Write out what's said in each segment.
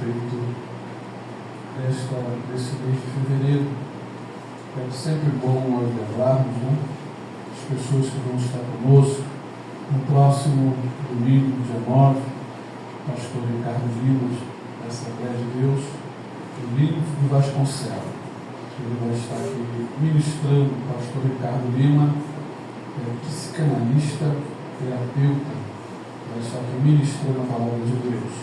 respeito desse mês de fevereiro. É sempre bom nós lembrarmos, né, as pessoas que vão estar conosco no próximo domingo, dia 9, pastor Ricardo Lima, da Assembleia de Deus, do Lino de Vasconcelos. Ele vai estar aqui ministrando, o pastor Ricardo Lima, psicanalista, terapeuta, vai estar aqui ministrando a palavra de Deus.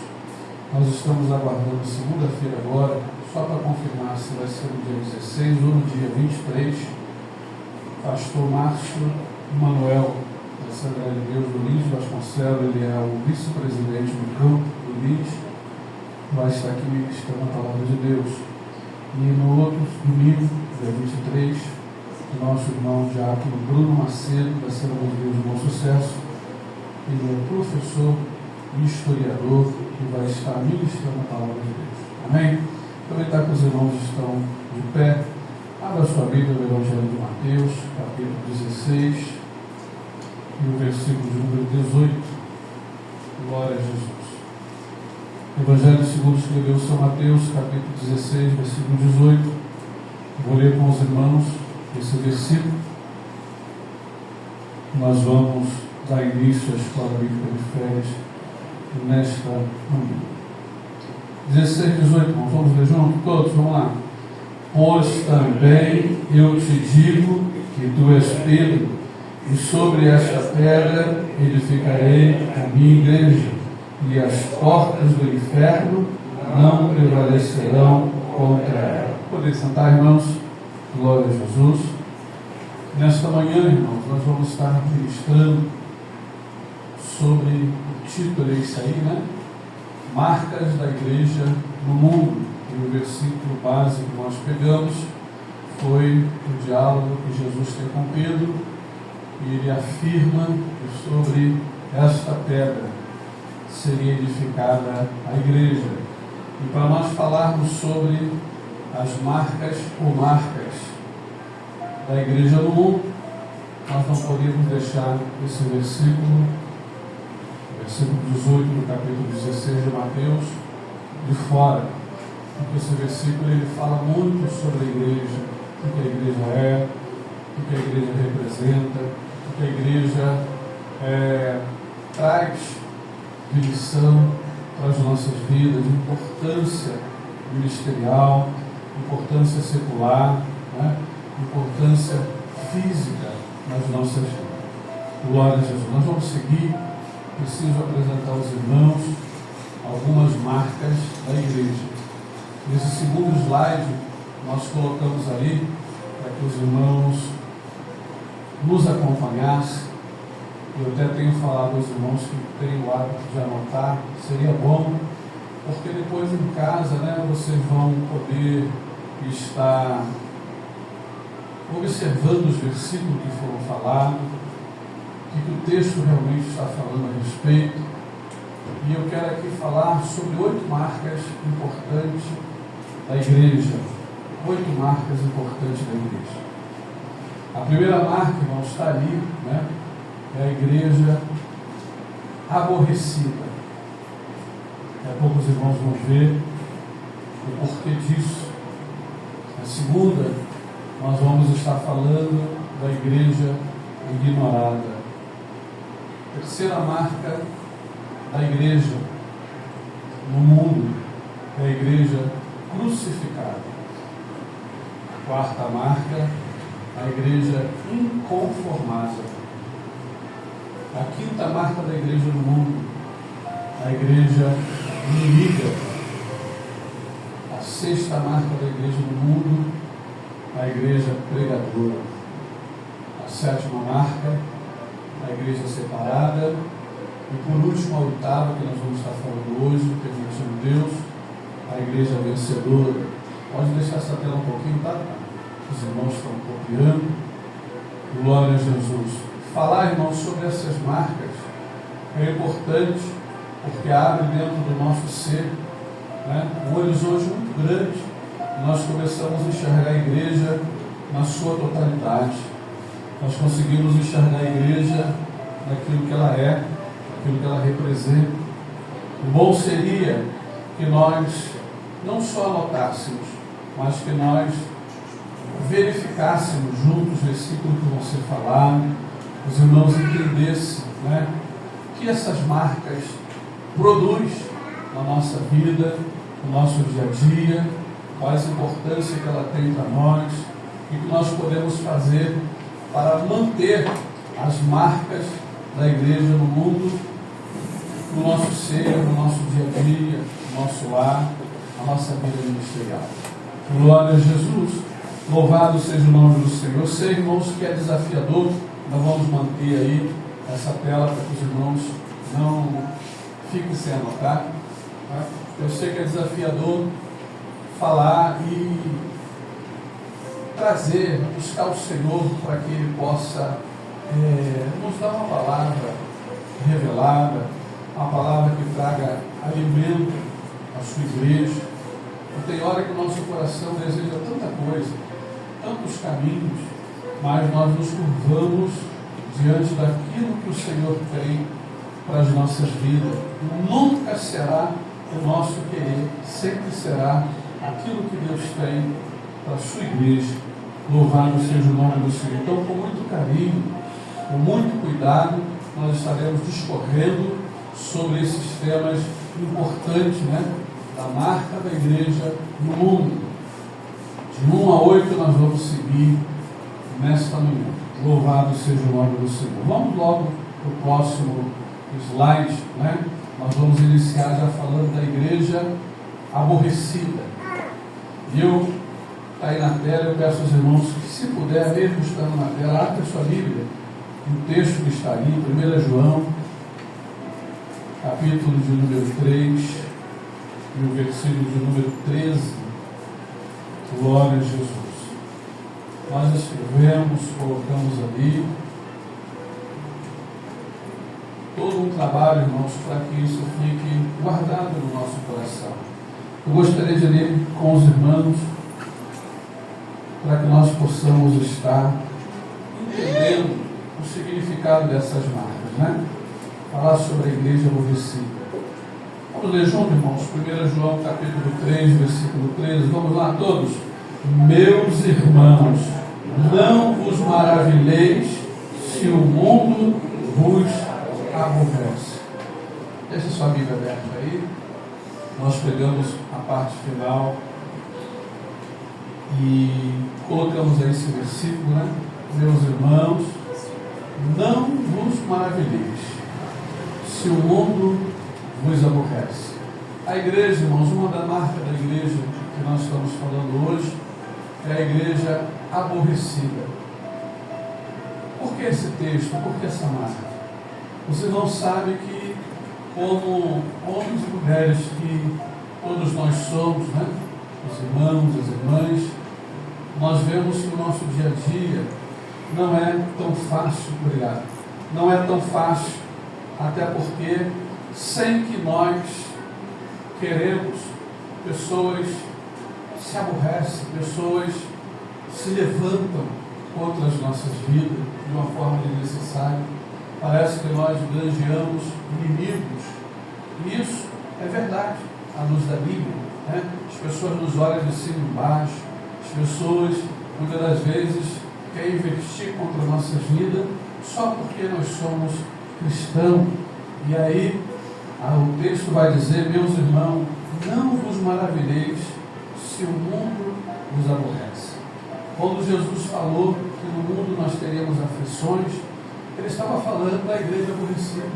Nós estamos aguardando segunda-feira agora, só para confirmar se vai ser no dia 16 ou no dia 23, pastor Márcio Manuel, da Assembleia de Deus do Lins de Vasconcelos, ele é o vice-presidente do campo do Lins, vai estar aqui ministrando a palavra de Deus. E no outro domingo, dia 23, o nosso irmão diácono Bruno Macedo, da Assembleia de Deus do Bom Sucesso, ele é professor e historiador e vai estar ministrando a palavra de Deus. Amém? Aproveitar que os irmãos estão de pé, abra sua Bíblia no Evangelho de Mateus, capítulo 16, e o versículo de número 18. Glória a Jesus. Evangelho segundo escreveu São Mateus, capítulo 16, versículo 18. Vou ler com os irmãos esse versículo. Nós vamos dar início à escola bíblica de férias nesta manhã. 16, 18, irmãos, vamos ler juntos? Todos, vamos lá. Pois também eu te digo que tu és Pedro, e sobre esta pedra edificarei a minha igreja, e as portas do inferno não prevalecerão contra ela. Podem sentar, irmãos? Glória a Jesus. Nesta manhã, irmãos, nós vamos estar ministrando sobre o título, é isso aí, né? Marcas da igreja no mundo. E o versículo base que nós pegamos foi o diálogo que Jesus tem com Pedro, e ele afirma que sobre esta pedra seria edificada a igreja. E para nós falarmos sobre as marcas ou marcas da igreja no mundo, nós não podemos deixar esse versículo 18 do capítulo 16 de Mateus de fora, porque esse versículo ele fala muito sobre a igreja, o que a igreja é, o que a igreja representa, o que a igreja traz de lição para as nossas vidas, de importância ministerial, importância secular, né? Importância física nas nossas vidas. Glória a Jesus. Nós vamos seguir. Preciso apresentar aos irmãos algumas marcas da igreja. Nesse segundo slide, nós colocamos ali para que os irmãos nos acompanhassem. Eu até tenho falado aos irmãos que têm o hábito de anotar, seria bom, porque depois em casa, né, vocês vão poder estar observando os versículos que foram falados, o que o texto realmente está falando a respeito. E eu quero aqui falar sobre 8 marcas importantes da igreja. 8 marcas importantes da igreja. A primeira marca, irmãos, está ali, né? É a igreja aborrecida. Daqui a pouco os irmãos vão ver o porquê disso. A segunda, nós vamos estar falando da igreja ignorada. A terceira marca da igreja no mundo é a igreja crucificada. A quarta marca, a igreja inconformada. A quinta marca da igreja no mundo, a igreja inimiga. A sexta marca da igreja no mundo, a igreja pregadora. A sétima marca, a igreja separada. E por último, a oitava, que nós vamos estar falando hoje, permitindo Deus, a igreja vencedora. Pode deixar essa tela um pouquinho, tá? Os irmãos estão copiando. Glória a Jesus. Falar, irmãos, sobre essas marcas é importante, porque abre dentro do nosso ser, né, um horizonte muito grande. Nós começamos a enxergar a igreja na sua totalidade. Nós conseguimos enxergar a igreja naquilo que ela é, naquilo que ela representa. O bom seria que que nós não só anotássemos, mas que nós verificássemos juntos o versículo que vão ser falado, os irmãos entendessem, né, que essas marcas produzem na nossa vida, no nosso dia a dia, qual a importância que ela tem para nós e que nós podemos fazer para manter as marcas da igreja no mundo, no nosso ser, no nosso dia a dia, no nosso lar, na nossa vida ministerial. Glória a Jesus, louvado seja o nome do Senhor. Eu sei, irmãos, que é desafiador, nós vamos manter aí essa tela para que os irmãos não fiquem sem anotar. Tá? Eu sei que é desafiador falar e trazer, buscar o Senhor para que Ele possa nos dar uma palavra revelada, uma palavra que traga alimento à sua igreja. E tem hora que o nosso coração deseja tanta coisa, tantos caminhos, mas nós nos curvamos diante daquilo que o Senhor tem para as nossas vidas. Nunca será o nosso querer, sempre será aquilo que Deus tem para a sua igreja. Louvado seja o nome do Senhor. Então, com muito carinho, com muito cuidado, nós estaremos discorrendo sobre esses temas importantes, né, da marca da igreja no mundo. De 1 a 8 nós vamos seguir nesta manhã. Louvado seja o nome do Senhor. Vamos logo para o próximo slide, né? Nós vamos iniciar já falando da igreja aborrecida. E está aí na tela, eu peço aos irmãos que, se puder, mesmo estando na tela, abra a sua Bíblia, o texto que está ali, 1 João, capítulo de número 3, e o versículo de número 13. Glória a Jesus. Nós escrevemos, colocamos ali todo um trabalho, irmãos, para que isso fique guardado no nosso coração. Eu gostaria de ler com os irmãos, para que nós possamos estar entendendo o significado dessas marcas, né? Falar sobre a igreja aborrecida. Vamos ler junto, irmãos, 1 João capítulo 3, versículo 13. Vamos lá todos. Meus irmãos, não vos maravilheis se o mundo vos aborrece. Deixa sua Bíblia aberta aí. Nós pegamos a parte final e colocamos aí esse versículo, né? Meus irmãos, não vos maravilheis se o mundo vos aborrece. A igreja, irmãos, uma da marca da igreja que nós estamos falando hoje é a igreja aborrecida. Por que esse texto? Por que essa marca? Os irmãos sabem que, como homens e mulheres que todos nós somos, né? Os irmãos, as irmãs, nós vemos que o nosso dia a dia não é tão fácil, obrigado, não é tão fácil, até porque, sem que nós queremos, pessoas se aborrecem, pessoas se levantam contra as nossas vidas de uma forma desnecessária. Parece que nós granjeamos inimigos. E isso é verdade, à luz da Bíblia, né? As pessoas nos olham de cima e embaixo, as pessoas muitas das vezes querem investir contra a nossa vida só porque nós somos cristãos. E aí o texto vai dizer: meus irmãos, não vos maravilheis se o mundo vos aborrece. Quando Jesus falou que no mundo nós teríamos aflições, Ele estava falando da igreja aborrecida.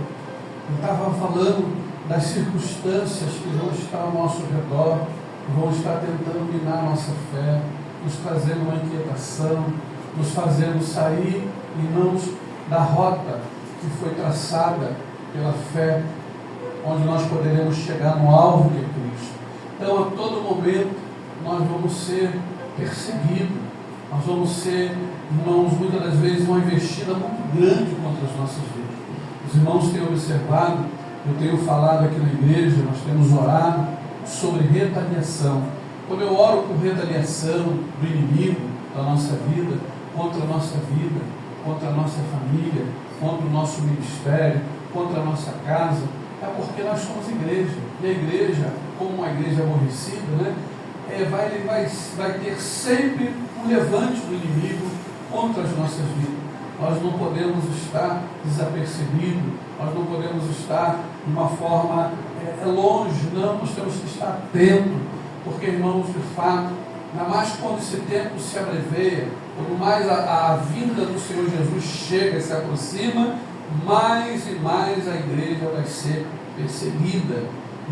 Ele estava falando das circunstâncias que vão estar ao nosso redor, que vão estar tentando minar a nossa fé, nos trazendo uma inquietação, nos fazendo sair, irmãos, da rota que foi traçada pela fé, onde nós poderemos chegar no alvo que é Cristo. Então, a todo momento, nós vamos ser perseguidos, nós vamos ser, irmãos, muitas das vezes uma investida muito grande contra as nossas vidas. Os irmãos têm observado, eu tenho falado aqui na igreja, nós temos orado sobre retaliação. Quando eu oro por retaliação do inimigo da nossa vida, contra a nossa vida, contra a nossa família, contra o nosso ministério, contra a nossa casa, É porque nós somos igreja. E a igreja, como uma igreja aborrecida, né, vai ter sempre um levante do inimigo contra as nossas vidas. Nós não podemos estar desapercebidos, nós não podemos estar de uma forma longe, não, nós temos que estar atentos, porque, irmãos, de fato, ainda mais quando esse tempo se abreveia, quanto mais a vinda do Senhor Jesus chega e se aproxima, mais e mais a igreja vai ser perseguida.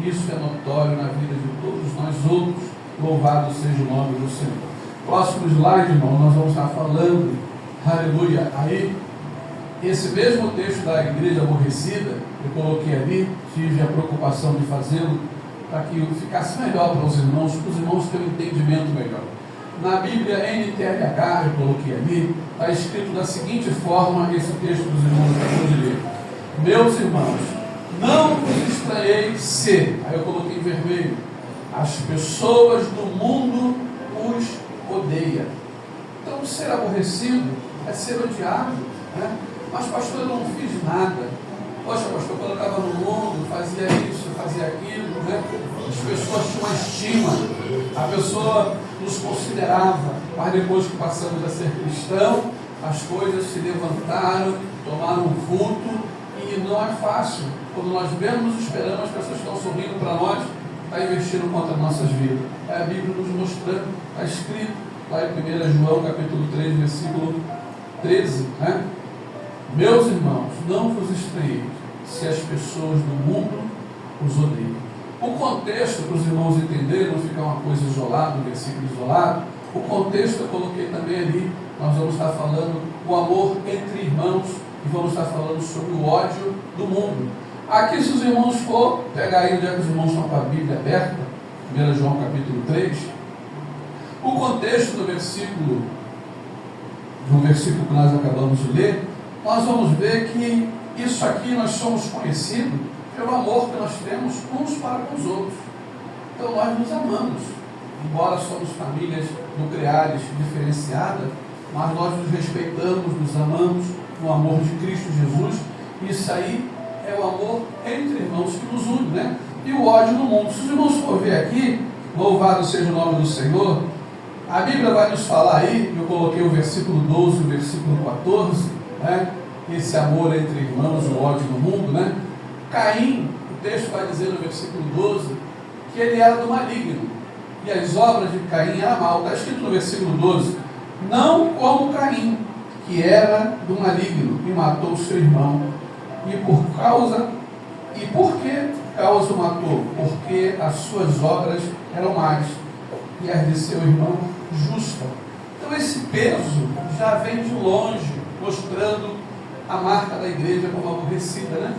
Isso é notório na vida de todos nós outros. Louvado seja o nome do Senhor. Próximo slide, irmão, nós vamos estar falando, aleluia, aí, esse mesmo texto da igreja aborrecida, eu coloquei ali, tive a preocupação de fazê-lo, para que ficasse melhor para os irmãos tenham um entendimento melhor. Na Bíblia NTLH, eu coloquei ali, está escrito da seguinte forma, esse texto dos irmãos acabou de ler: meus irmãos, não vos estranhei se, aí eu coloquei em vermelho, as pessoas do mundo os odeiam. Então, ser aborrecido é ser odiado, né? Mas, pastor, eu não fiz nada. Poxa, pastor, quando eu estava no mundo, fazia isso, fazia aquilo, né? As pessoas tinham uma estima, a pessoa nos considerava, mas depois que passamos a ser cristão, as coisas se levantaram, tomaram um vulto, e não é fácil. Quando nós vemos, esperamos, as pessoas estão sorrindo para nós, está investindo contra nossas vidas. É a Bíblia nos mostrando, está escrito lá em 1 João capítulo 3, versículo 13, né? Meus irmãos, não vos estranheis se as pessoas do mundo os odeiam. O contexto, para os irmãos entenderem, não ficar uma coisa isolada, um versículo isolado, o contexto eu coloquei também ali. Nós vamos estar falando o amor entre irmãos e vamos estar falando sobre o ódio do mundo. Aqui, se os irmãos for pegar aí onde é que os irmãos estão com a Bíblia aberta, 1 João capítulo 3, o contexto do versículo que nós acabamos de ler, nós vamos ver que isso aqui nós somos conhecidos pelo amor que nós temos uns para com os outros. Então nós nos amamos, embora somos famílias nucleares diferenciadas, mas nós nos respeitamos, nos amamos no amor de Cristo Jesus. Isso aí é o amor entre irmãos que nos une, né? E o ódio no mundo. Se os irmãos for ver aqui, louvado seja o nome do Senhor, a Bíblia vai nos falar aí, eu coloquei o versículo 12 e o versículo 14, né? Esse amor entre irmãos, o ódio no mundo, né? Caim, o texto vai dizer no versículo 12, que ele era do maligno, e as obras de Caim eram mal. Está escrito no versículo 12, não como Caim, que era do maligno, e matou seu irmão. E por que causa o matou? Porque as suas obras eram más, e as de seu irmão justa. Então esse peso já vem de longe, mostrando a marca da igreja como aborrecida, né?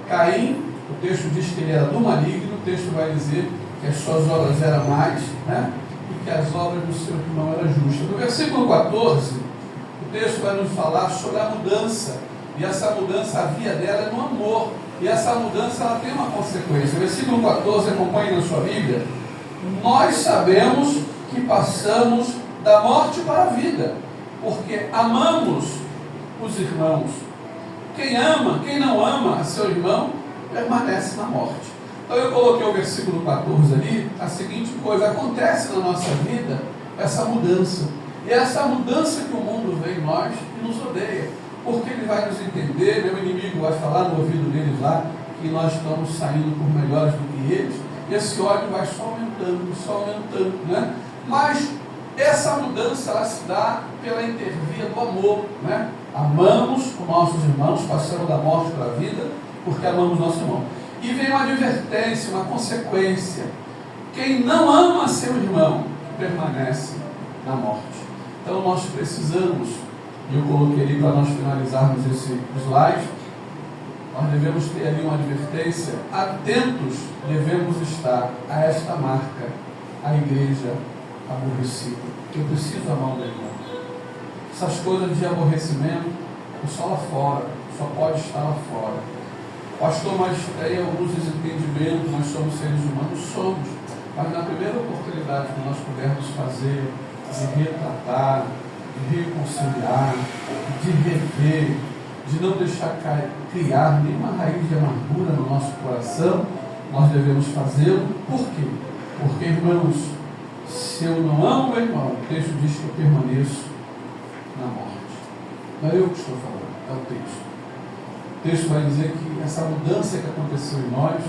Caim, o texto diz que ele era do maligno, o texto vai dizer que as suas obras eram más, né? E que as obras do seu irmão eram justas. No versículo 14, o texto vai nos falar sobre a mudança, e essa mudança, a via dela é no amor, e essa mudança ela tem uma consequência. O versículo 14, acompanhe na sua Bíblia: nós sabemos que passamos da morte para a vida, porque amamos os irmãos. Quem ama, quem não ama a seu irmão, permanece na morte. Então eu coloquei o versículo 14 ali, a seguinte coisa: acontece na nossa vida essa mudança, e essa mudança que o mundo vê em nós e nos odeia, porque ele vai nos entender, meu inimigo vai falar no ouvido deles lá, que nós estamos saindo por melhores do que eles, e esse ódio vai só aumentando, né? Mas essa mudança ela se dá pela intervia do amor, né? Amamos os nossos irmãos, passando da morte para a vida, porque amamos nosso irmão. E vem uma advertência, uma consequência: quem não ama seu irmão permanece na morte. Então nós precisamos, e eu coloquei ali para nós finalizarmos esse slide, nós devemos ter ali uma advertência: atentos devemos estar a esta marca, a igreja aborrecida. Eu preciso amar o meu irmão. Essas coisas de aborrecimento, só lá fora, só pode estar lá fora. Pastor, mas tem alguns desentendimentos, nós somos seres humanos, somos, mas na primeira oportunidade que nós pudermos fazer, de retratar, de reconciliar, de rever, de não deixar criar nenhuma raiz de amargura no nosso coração, nós devemos fazê-lo. Por quê? Porque, irmãos, se eu não amo meu irmão, o texto diz que eu permaneço na morte. Não é eu que estou falando, é o texto. O texto vai dizer que essa mudança que aconteceu em nós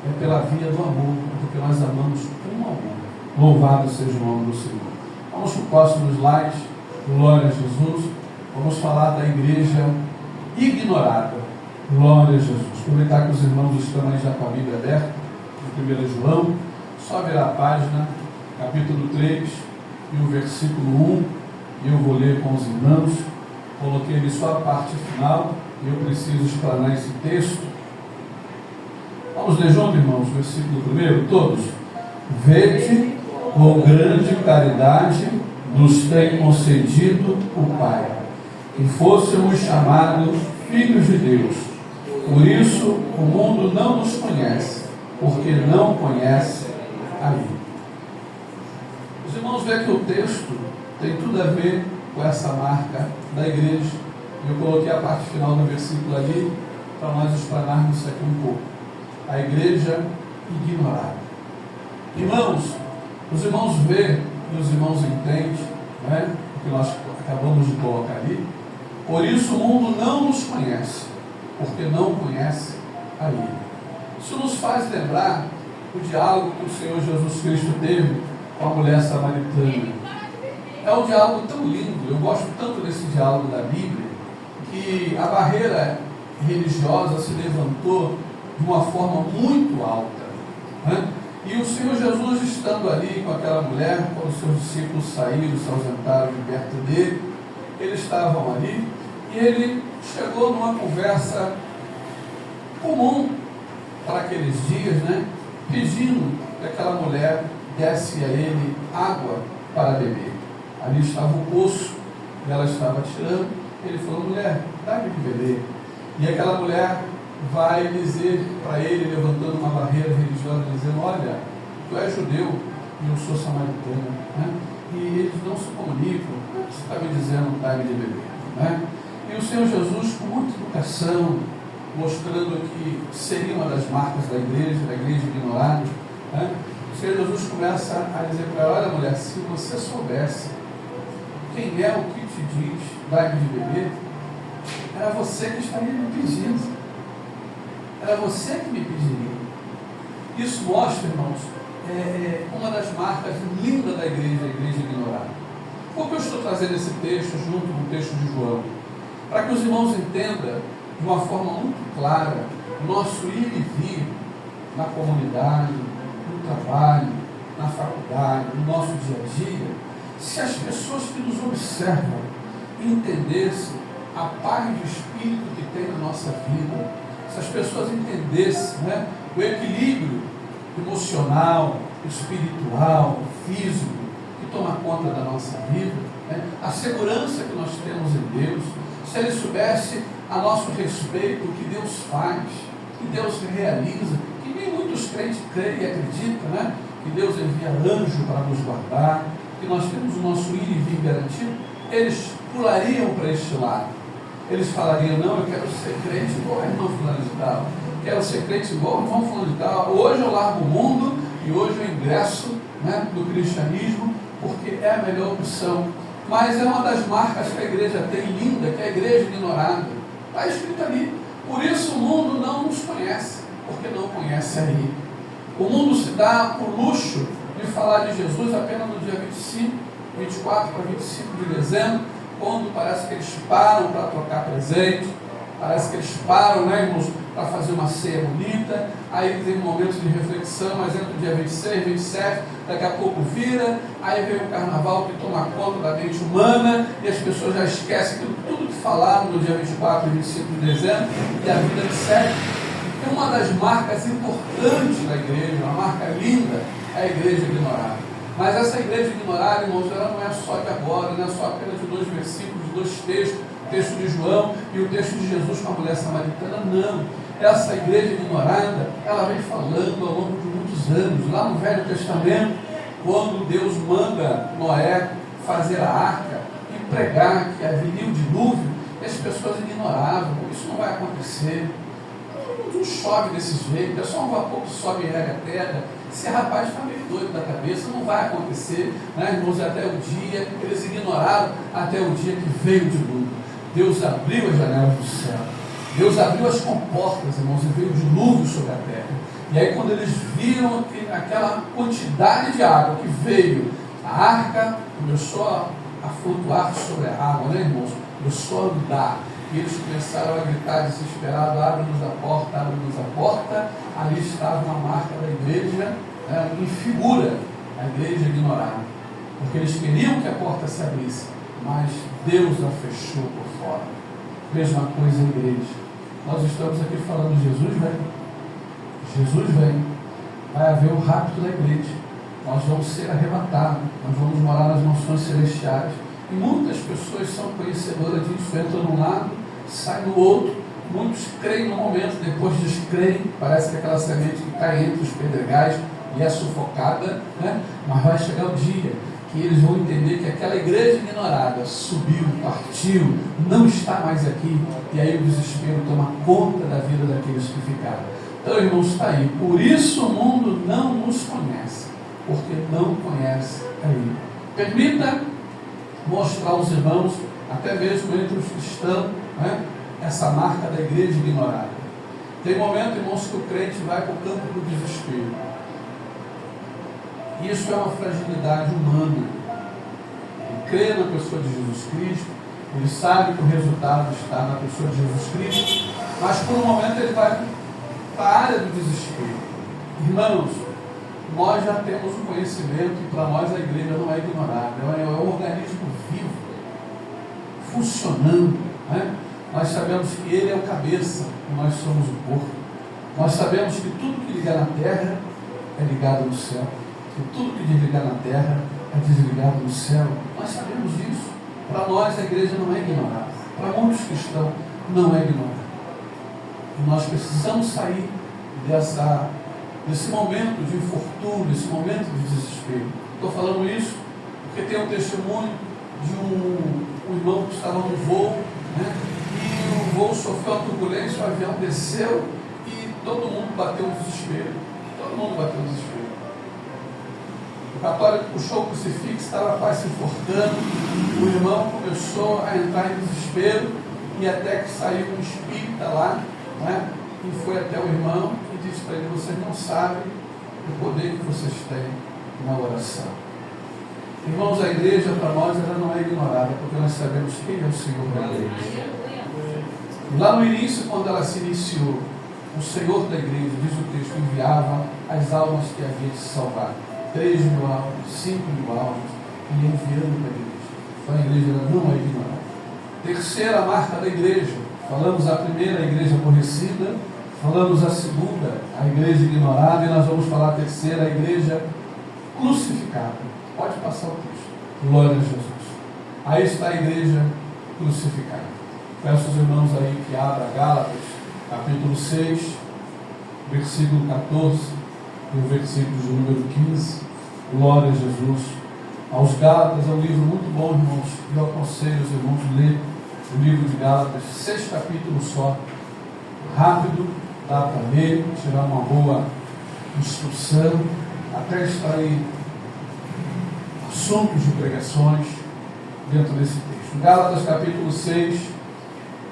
é pela via do amor, porque nós amamos um ao outro. Louvado seja o nome do Senhor. Vamos para o próximo slide. Glória a Jesus. Vamos falar da igreja ignorada. Glória a Jesus. Aproveitar que os irmãos estão aí já com a Bíblia aberta, em 1 João, só virar a página, capítulo 3 e o versículo 1, e eu vou ler com os irmãos. Coloquei ali só a parte final, e eu preciso explanar esse texto. Vamos ler junto, irmãos, o versículo 1, todos. Vede com grande caridade nos tem concedido o Pai, que fôssemos chamados filhos de Deus. Por isso o mundo não nos conhece, porque não conhece a Ele. Os irmãos veem que o texto tem tudo a ver com essa marca da igreja. Eu coloquei a parte final do versículo ali, para nós explanarmos isso aqui um pouco. A igreja ignorada. Irmãos, os irmãos veem e os irmãos entendem, né, o que nós acabamos de colocar ali. Por isso o mundo não nos conhece, porque não conhece a Ele. Isso nos faz lembrar o diálogo que o Senhor Jesus Cristo teve com a mulher samaritana. É um diálogo tão lindo, eu gosto tanto desse diálogo da Bíblia, que a barreira religiosa se levantou de uma forma muito alta, né? E o Senhor Jesus, estando ali com aquela mulher, quando os seus discípulos saíram, se ausentaram de perto dele, eles estavam ali, e ele chegou numa conversa comum para aqueles dias, né? Pedindo que aquela mulher desse a ele água para beber. Ali estava o poço, e ela estava tirando. Ele falou: mulher, dá-me de beber. E aquela mulher vai dizer para ele, levantando uma barreira religiosa, dizendo: olha, tu és judeu e eu sou samaritana, né? E eles não se comunicam. O que você está me dizendo, dá-me de beber, né? E o Senhor Jesus, com muita educação, mostrando que seria uma das marcas da igreja ignorada, né? O Senhor Jesus começa a dizer para ela: olha, mulher, se você soubesse quem é o que te diz, dá-me de beber, era você que estaria me pedindo. Era você que me pediria. Isso mostra, irmãos, uma das marcas lindas da igreja, a igreja ignorada. Por que eu estou trazendo esse texto junto com o texto de João? Para que os irmãos entendam de uma forma muito clara o nosso ir e vir na comunidade, no trabalho, na faculdade, no nosso dia a dia. Se as pessoas que nos observam entendessem a paz de espírito que tem na nossa vida, se as pessoas entendessem, né, o equilíbrio emocional, espiritual, físico, que toma conta da nossa vida, né, a segurança que nós temos em Deus, se eles soubessem a nosso respeito o que Deus faz, que Deus realiza, que nem muitos crentes creem e acreditam, né, que Deus envia anjo para nos guardar, que nós temos o nosso ir e vir garantido, eles pulariam para este lado. Eles falariam: não, eu quero ser crente igual a irmão fulano de tal, quero ser crente igual a irmão fulano de tal, hoje eu largo o mundo e hoje eu ingresso, né, do cristianismo, porque é a melhor opção. Mas é uma das marcas que a igreja tem linda, que é a igreja ignorada. Está escrito ali: por isso o mundo não nos conhece, porque não conhece a Ele. O mundo se dá o luxo de falar de Jesus apenas no dia 25, 24 para 25 de dezembro, quando parece que eles param para trocar presente, parece que eles param, né, irmãos, para fazer uma ceia bonita, aí tem momentos de reflexão, mas entra o dia 26, 27, daqui a pouco vira, aí vem o carnaval que toma conta da mente humana, e as pessoas já esquecem tudo que falaram no dia 24 e 25 de dezembro, e a vida segue. E uma das marcas importantes da igreja, uma marca linda, é a igreja ignorada. Mas essa igreja ignorada, irmãos, ela não é só de agora, não é só apenas de 2 versículos, de 2 textos, o texto de João e o texto de Jesus com a mulher samaritana, não. Essa igreja ignorada, ela vem falando ao longo de muitos anos. Lá no Velho Testamento, quando Deus manda Noé fazer a arca e pregar que haveria o dilúvio, E as pessoas ignoravam, isso não vai acontecer. Não chove desse jeito, é só um vapor que sobe e rega a terra. Esse rapaz está meio doido da cabeça, não vai acontecer, né, irmãos? Até o dia, eles ignoraram até o dia que veio o dilúvio. Deus abriu as janelas do céu, Deus abriu as comportas, irmãos, e veio o dilúvio sobre a terra. E aí, quando eles viram aquela quantidade de água que veio, a arca começou a flutuar sobre a água, né, irmãos? Começou a andar. E eles começaram a gritar desesperado: abre-nos a porta, abre-nos a porta. Ali estava uma marca da igreja, em figura, a igreja ignorada, porque eles queriam que a porta se abrisse, mas Deus a fechou por fora. Mesma coisa a igreja. Nós estamos aqui falando: Jesus vem, Jesus vem, vai haver o rapto da igreja, nós vamos ser arrebatados, nós vamos morar nas mansões celestiais. E muitas pessoas são conhecedoras disso, entram num lado, saem no outro. Muitos creem no momento, depois descreem. Parece que aquela semente que cai entre os pedregais e é sufocada, né? Mas vai chegar o dia que eles vão entender que aquela igreja ignorada subiu, partiu, não está mais aqui, e aí o desespero toma conta da vida daqueles que ficaram. Então, irmãos, está aí. Por isso o mundo não nos conhece, porque não conhece a Ele. Permita mostrar aos irmãos, até mesmo entre os cristãos, né, essa marca da igreja ignorada. Tem momento, irmãos, que o crente vai para o campo do desespero. Isso é uma fragilidade humana. Ele crê na pessoa de Jesus Cristo, ele sabe que o resultado está na pessoa de Jesus Cristo, mas por um momento ele vai para a área do desespero. Irmãos, nós já temos o conhecimento, e para nós a igreja não é ignorada, é um organismo vivo, funcionando, né? Nós sabemos que Ele é o cabeça e nós somos o corpo. Nós sabemos que tudo que ligar na terra é ligado no céu, e tudo que desligar na terra é desligado no céu. Nós sabemos disso. Para nós a igreja não é ignorada, para muitos cristãos não é ignorada. E nós precisamos sair desse momento de infortúnio, desse momento de desespero. Estou falando isso porque tem um testemunho de um irmão que estava no voo, né? E o voo sofreu uma turbulência, o avião desceu e todo mundo bateu no desespero. Todo mundo bateu no desespero. O católico puxou o crucifixo, estava quase se enforcando. O irmão começou a entrar em desespero e até que saiu um espírita lá, né? E foi até o irmão e disse para ele: vocês não sabem o poder que vocês têm na oração. Irmãos, a igreja para nós ela não é ignorada, porque nós sabemos quem é o Senhor da igreja. Lá no início, quando ela se iniciou, o Senhor da igreja, diz o texto, enviava as almas que havia de salvar. 3.000 almas, 5.000 almas, e enviando para a igreja. Então a igreja ela não é ignorada. Terceira marca da igreja. Falamos a primeira, a igreja aborrecida. Falamos a segunda, a igreja ignorada. E nós vamos falar a terceira, a igreja crucificada. Pode passar o texto. Glória a Jesus. Aí está a igreja crucificada. Peço aos irmãos aí que abram Gálatas, capítulo 6, versículo 14 e o versículo de número 15. Glória a Jesus. Aos Gálatas é um livro muito bom, irmãos. Eu aconselho os irmãos a ler o livro de Gálatas, 6 capítulos só. Rápido, dá para ler, tirar uma boa instrução, até extrair assuntos de pregações dentro desse texto. Gálatas capítulo 6,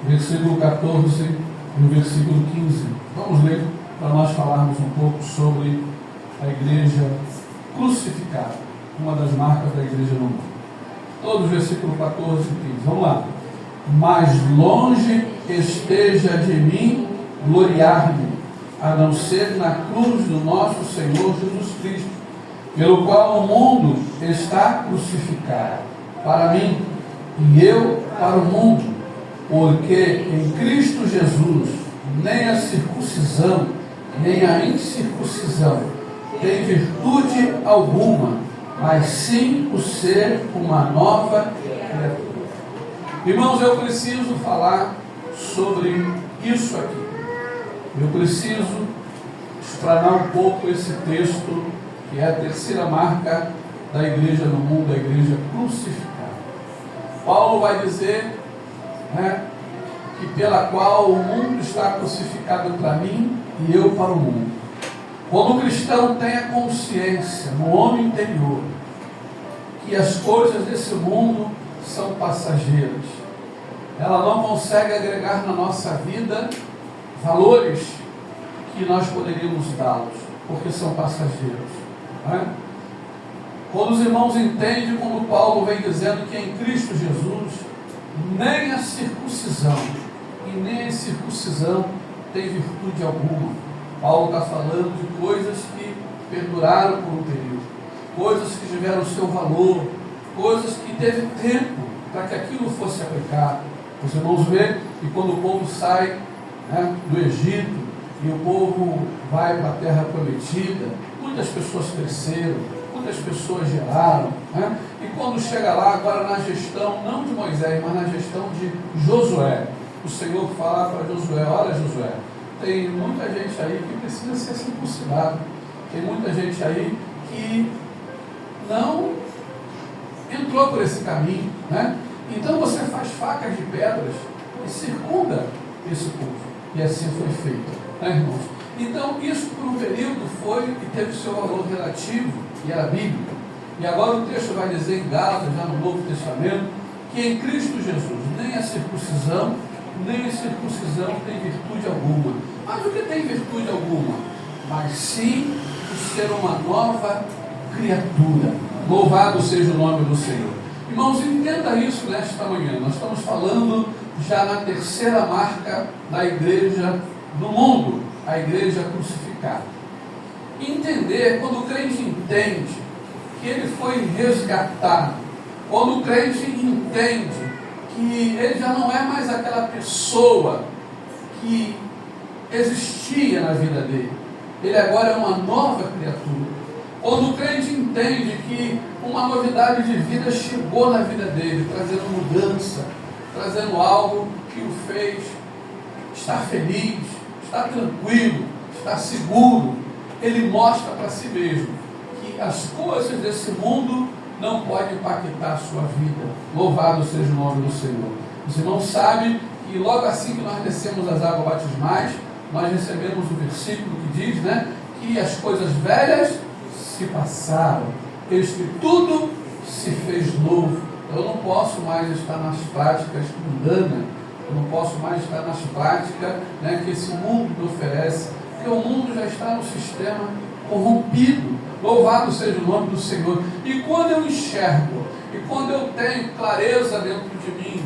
versículo 14 e o versículo 15. Vamos ler para nós falarmos um pouco sobre a igreja crucificada, uma das marcas da igreja no mundo. Todos os versículos 14 e 15. Vamos lá. Mas longe esteja de mim gloriar-me, a não ser na cruz do nosso Senhor Jesus Cristo, pelo qual o mundo está crucificado para mim e eu para o mundo, porque em Cristo Jesus nem a circuncisão nem a incircuncisão tem virtude alguma, mas sim o ser uma nova criatura. Irmãos, eu preciso falar sobre isso aqui. Eu preciso explanar um pouco esse texto, que é a terceira marca da igreja no mundo, a igreja crucificada. Paulo vai dizer, né, e pela qual o mundo está crucificado para mim e eu para o mundo. Quando o cristão tem a consciência no homem interior que as coisas desse mundo são passageiras, ela não consegue agregar na nossa vida valores que nós poderíamos dá-los, porque são passageiros. Não é? Quando os irmãos entendem, como Paulo vem dizendo, que em Cristo Jesus nem a circuncisão e nem a incircuncisão tem virtude alguma. Paulo está falando de coisas que perduraram por um período, coisas que tiveram o seu valor, coisas que teve tempo para que aquilo fosse aplicado. Os irmãos veem que quando o povo sai, né, do Egito e o povo vai para a terra prometida, muitas pessoas cresceram, muitas pessoas geraram, né? E quando chega lá, agora na gestão, não de Moisés, mas na gestão de Josué, o Senhor fala para Josué: olha, Josué, tem muita gente aí que precisa ser circuncidado, tem muita gente aí que não entrou por esse caminho, né? Então você faz facas de pedras e circunda esse povo. E assim foi feito, né, irmãos? Então isso por um período foi e teve seu valor relativo, e era bíblico. E agora o texto vai dizer em Gálatas, já no Novo Testamento, que em Cristo Jesus nem a circuncisão, nem a incircuncisão tem virtude alguma. Mas o que tem virtude alguma? Mas sim o ser uma nova criatura. Louvado seja o nome do Senhor. Irmãos, entenda isso nesta manhã. Nós estamos falando já na terceira marca da igreja no mundo, a igreja crucificada. Entender, quando o crente entende que ele foi resgatado, quando o crente entende que ele já não é mais aquela pessoa que existia na vida dele, ele agora é uma nova criatura. Quando o crente entende que uma novidade de vida chegou na vida dele, trazendo mudança, trazendo algo que o fez estar feliz, estar tranquilo, estar seguro, ele mostra para si mesmo que as coisas desse mundo não podem impactar a sua vida. Louvado seja o nome do Senhor. Os irmãos sabem que logo assim que nós descemos as águas batismais, nós recebemos o versículo que diz, né, que as coisas velhas se passaram, eis que tudo se fez novo. Eu não posso mais estar nas práticas mundanas, eu não posso mais estar nas práticas, né, que esse mundo me oferece, porque o mundo já está no sistema corrompido. Louvado seja o nome do Senhor. E quando eu enxergo, e quando eu tenho clareza dentro de mim,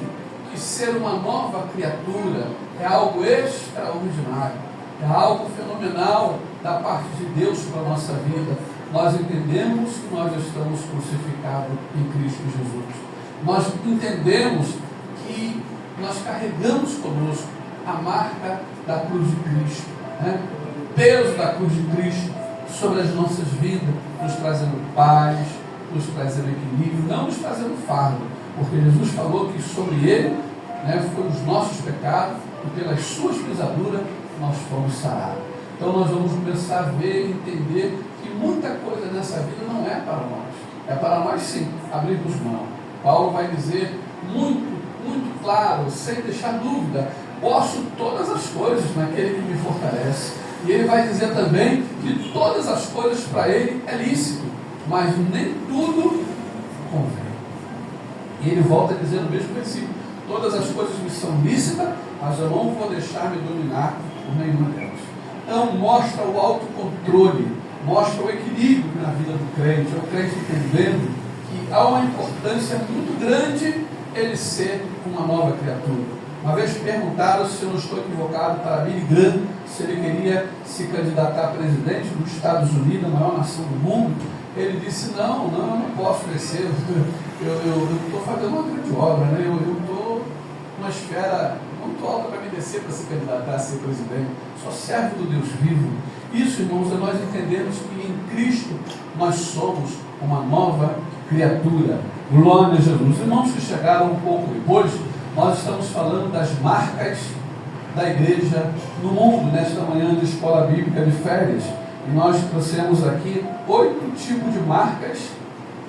que ser uma nova criatura é algo extraordinário, é algo fenomenal da parte de Deus para a nossa vida, nós entendemos que nós estamos crucificados em Cristo Jesus. Nós entendemos que nós carregamos conosco a marca da cruz de Cristo, né? O peso da cruz de Cristo sobre as nossas vidas, nos trazendo paz, nos trazendo equilíbrio, não nos trazendo fardo, porque Jesus falou que sobre ele, né, foram os nossos pecados e pelas suas pisaduras nós fomos sarados. Então nós vamos começar a ver e entender que muita coisa nessa vida não é para nós. É para nós sim, abrirmos mão. Paulo vai dizer muito claro, sem deixar dúvida: posso todas as coisas naquele que me fortalece. E ele vai dizer também que todas as coisas para ele é lícito, mas nem tudo convém. E ele volta a dizer no mesmo versículo: todas as coisas me são lícitas, mas eu não vou deixar-me dominar por nenhuma delas. Então mostra o autocontrole, mostra o equilíbrio na vida do crente, é o crente entendendo que há uma importância muito grande ele ser uma nova criatura. Uma vez perguntaram, se eu não estou equivocado, para Billy Graham, se ele queria se candidatar a presidente dos Estados Unidos, a maior nação do mundo. Ele disse: não, eu não posso descer, eu estou fazendo uma grande obra, né? Eu estou numa esfera muito alta para me descer para se candidatar a ser presidente. Sou servo do Deus vivo. Isso, irmãos, é nós entendemos que em Cristo nós somos uma nova criatura. Glória a Jesus. Irmãos que chegaram um pouco depois, nós estamos falando das marcas da igreja no mundo, nesta manhã de escola bíblica de férias. E nós trouxemos aqui 8 tipos de marcas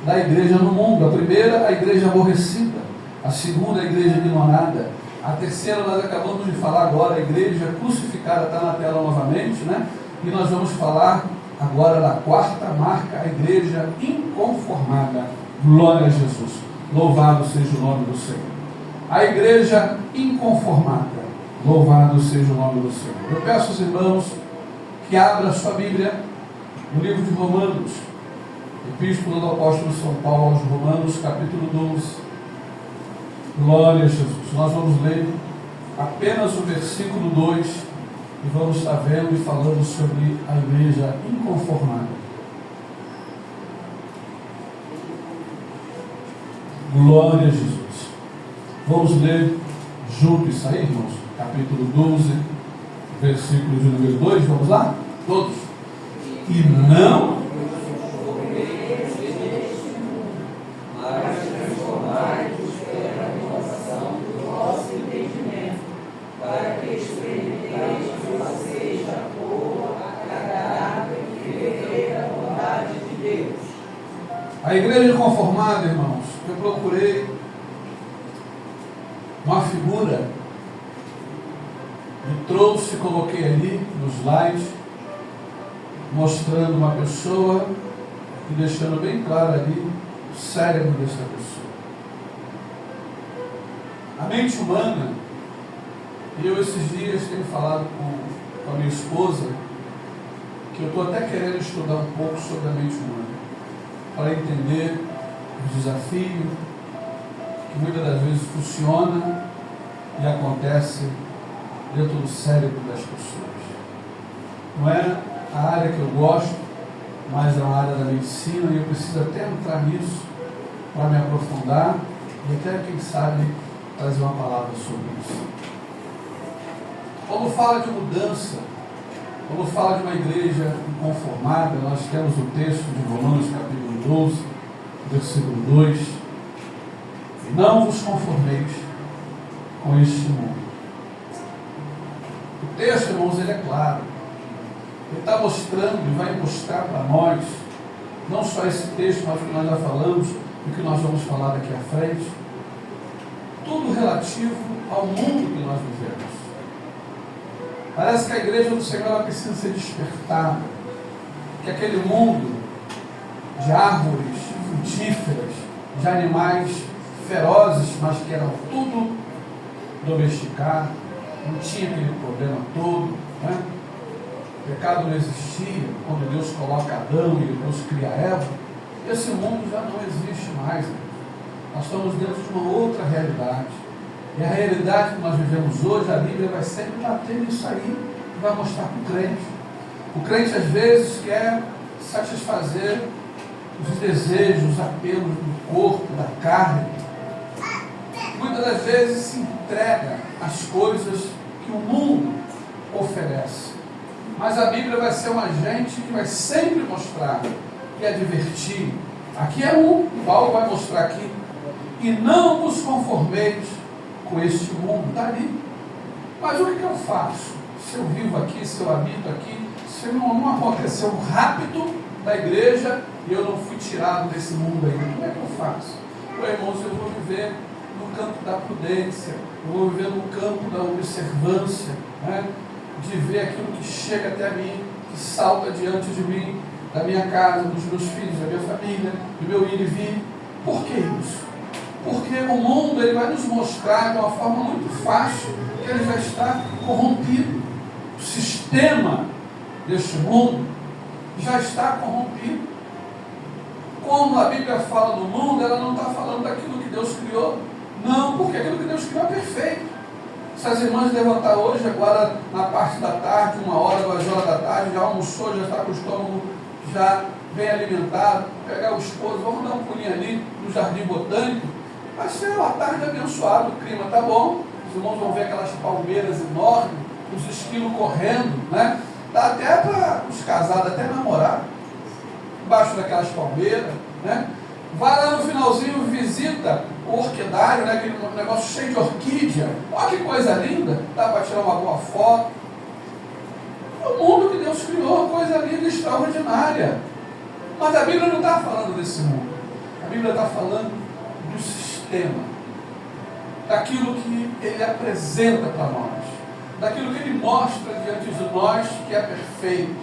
da igreja no mundo. A primeira, a igreja aborrecida. A segunda, a igreja ignorada. A terceira nós acabamos de falar agora, a igreja crucificada, está na tela novamente, né? E nós vamos falar agora da quarta marca, a igreja inconformada. Glória a Jesus. Louvado seja o nome do Senhor. A igreja inconformada. Louvado seja o nome do Senhor. Eu peço aos irmãos que abram a sua Bíblia no livro de Romanos, Epístola do Apóstolo São Paulo aos Romanos, capítulo 12. Glória a Jesus. Nós vamos ler apenas o versículo 2 e vamos estar vendo e falando sobre a igreja inconformada. Glória a Jesus. Vamos ler junto isso aí, irmãos. Capítulo 12, versículo de número 2. Vamos lá? Todos. E não a igreja inconformada, irmãos. Eu procurei uma figura e trouxe, coloquei ali no slide, mostrando uma pessoa e deixando bem claro ali o cérebro dessa pessoa. A mente humana, e eu esses dias tenho falado com a minha esposa, que eu estou até querendo estudar um pouco sobre a mente humana, para entender os desafios que muitas das vezes funciona e acontece dentro do cérebro das pessoas. Não é a área que eu gosto, mas é uma área da medicina e eu preciso até entrar nisso para me aprofundar e até, quem sabe, trazer uma palavra sobre isso. Quando fala de mudança, quando fala de uma igreja inconformada, nós temos o texto de Romanos capítulo 12, versículo 2. E não vos conformeis com este mundo. O texto, irmãos, ele é claro. Ele está mostrando e vai mostrar para nós, não só esse texto, mas o que nós já falamos, e o que nós vamos falar daqui à frente, tudo relativo ao mundo que nós vivemos. Parece que a igreja do Senhor ela precisa ser despertada. Que aquele mundo de árvores frutíferas, de animais ferozes, mas que eram tudo domesticado, não tinha aquele problema todo, né? O pecado não existia. Quando Deus coloca Adão e Deus cria Eva, esse mundo já não existe mais. Né? Nós estamos dentro de uma outra realidade. E a realidade que nós vivemos hoje, a Bíblia vai sempre bater nisso aí e vai mostrar para o crente. O crente às vezes quer satisfazer os desejos, os apelos do corpo, da carne. Muitas das vezes se entrega às coisas que o mundo oferece. Mas a Bíblia vai ser um agente que vai sempre mostrar e advertir. Aqui é Paulo vai mostrar aqui. E não vos conformeis com este mundo, está ali. Mas o que eu faço? Se eu vivo aqui, se eu habito aqui, se não aconteceu um rapto da igreja e eu não fui tirado desse mundo aí, como é que eu faço? Irmãos, eu vou viver no campo da prudência, eu vou viver no campo da observância, né? De ver aquilo que chega até mim, que salta diante de mim, da minha casa, dos meus filhos, da minha família, do meu ir e vir. Por que isso? Porque o mundo ele vai nos mostrar de uma forma muito fácil que ele já está corrompido. O sistema deste mundo já está corrompido. Quando a Bíblia fala do mundo, ela não está falando daquilo que Deus criou. Não, porque aquilo que Deus criou é perfeito. Se as irmãs levantar hoje, agora na parte da tarde, 1 hora, 2 horas da tarde, já almoçou, já está com o estômago já bem alimentado, pegar o esposo, vamos dar um pulinho ali no jardim botânico, vai ser uma tarde abençoada, o clima está bom, os irmãos vão ver aquelas palmeiras enormes, os esquilos correndo, né? Dá até para os casados até namorar, embaixo daquelas palmeiras, né? Vai lá no finalzinho, visita o orquidário, né? Aquele negócio cheio de orquídea, olha que coisa linda, dá para tirar uma boa foto. O mundo que Deus criou, coisa linda, extraordinária. Mas a Bíblia não está falando desse mundo. A Bíblia está falando do sistema. daquilo que Ele apresenta para nós, daquilo que Ele mostra diante de nós que é perfeito.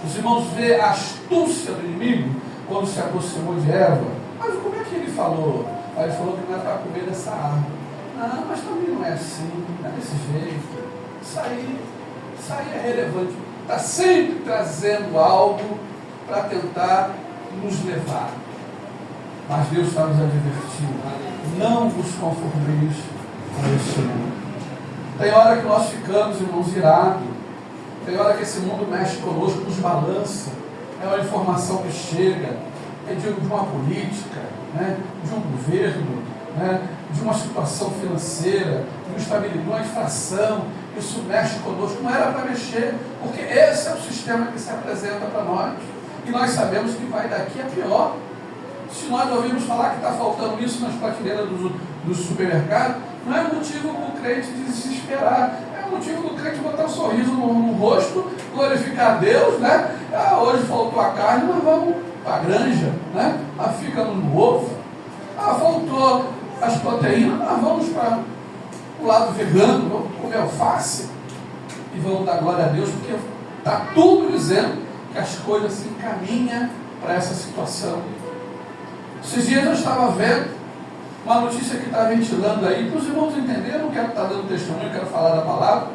Os irmãos vê a astúcia do inimigo quando se aproximou de Eva. Mas como é que ele falou? Aí ele falou que não é para comer dessa árvore. Não, mas também não é assim, não é desse jeito. Isso aí é relevante. Está sempre trazendo algo para tentar nos levar. Mas Deus está nos advertindo. Não vos conformeis a este mundo. Tem hora que nós ficamos, irmãos, irados. Tem hora que esse mundo mexe conosco, nos balança. É uma informação que chega, é de uma política, né? De um governo, né? De uma situação financeira, de uma estabilidade, de uma inflação. Isso mexe conosco. Não era para mexer, porque esse é o sistema que se apresenta para nós. E nós sabemos que vai daqui a pior. Se nós ouvimos falar que está faltando isso nas prateleiras do supermercado, não é motivo para o crente desesperar. É motivo do crente botar um sorriso no rosto, glorificar a Deus, né? Hoje faltou a carne, nós vamos para a granja, né? Fica no ovo. Faltou as proteínas, nós vamos para o lado vegano, vamos comer alface e vamos dar glória a Deus, porque está tudo dizendo que as coisas se encaminham para essa situação. Esses dias eu estava vendo uma notícia que está ventilando aí, para os irmãos entenderem, eu não quero estar dando testemunho, eu quero falar da palavra,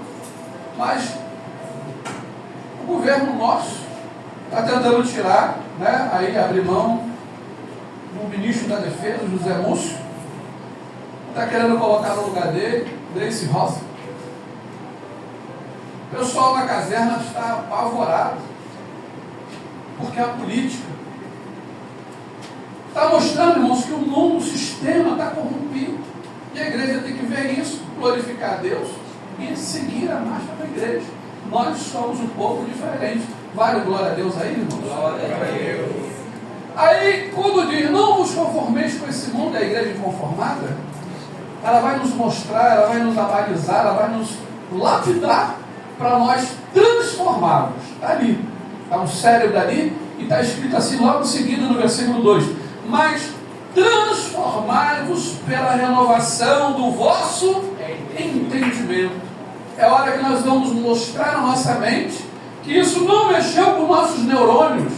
mas o governo nosso está tentando tirar, né, aí abrir mão do ministro da Defesa, José Múcio, está querendo colocar no lugar dele, Gleice Rosa. O pessoal na caserna está apavorado, porque a política está mostrando, irmãos, que o mundo, o sistema está corrompido. E a igreja tem que ver isso, glorificar a Deus e seguir a marcha da igreja. Nós somos um povo diferente. Vale glória a Deus aí, irmãos? Glória a Deus. Aí, quando diz, não vos conformeis com esse mundo, a igreja inconformada, ela vai nos mostrar, ela vai nos avalizar, ela vai nos lapidar para nós transformarmos. Está ali. Está um cérebro ali e está escrito assim logo em seguida no versículo 2. Mas transformai-vos pela renovação do vosso entendimento. É hora que nós vamos mostrar na nossa mente que isso não mexeu com nossos neurônios,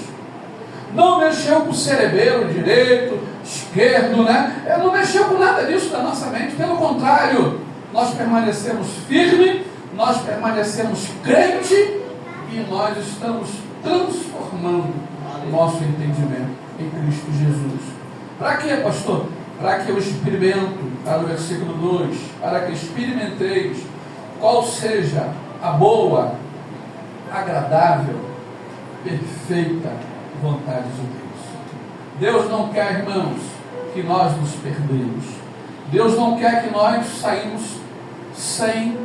não mexeu com o cerebelo direito, esquerdo, né? Não mexeu com nada disso da nossa mente. Pelo contrário, nós permanecemos firmes, nós permanecemos crentes e nós estamos transformando o nosso entendimento em Cristo Jesus. Para quê, pastor? Para que eu experimento, está no versículo 2, para que experimenteis qual seja a boa, agradável, perfeita vontade de Deus. Deus não quer, irmãos, que nós nos perdemos. Deus não quer que nós saímos sem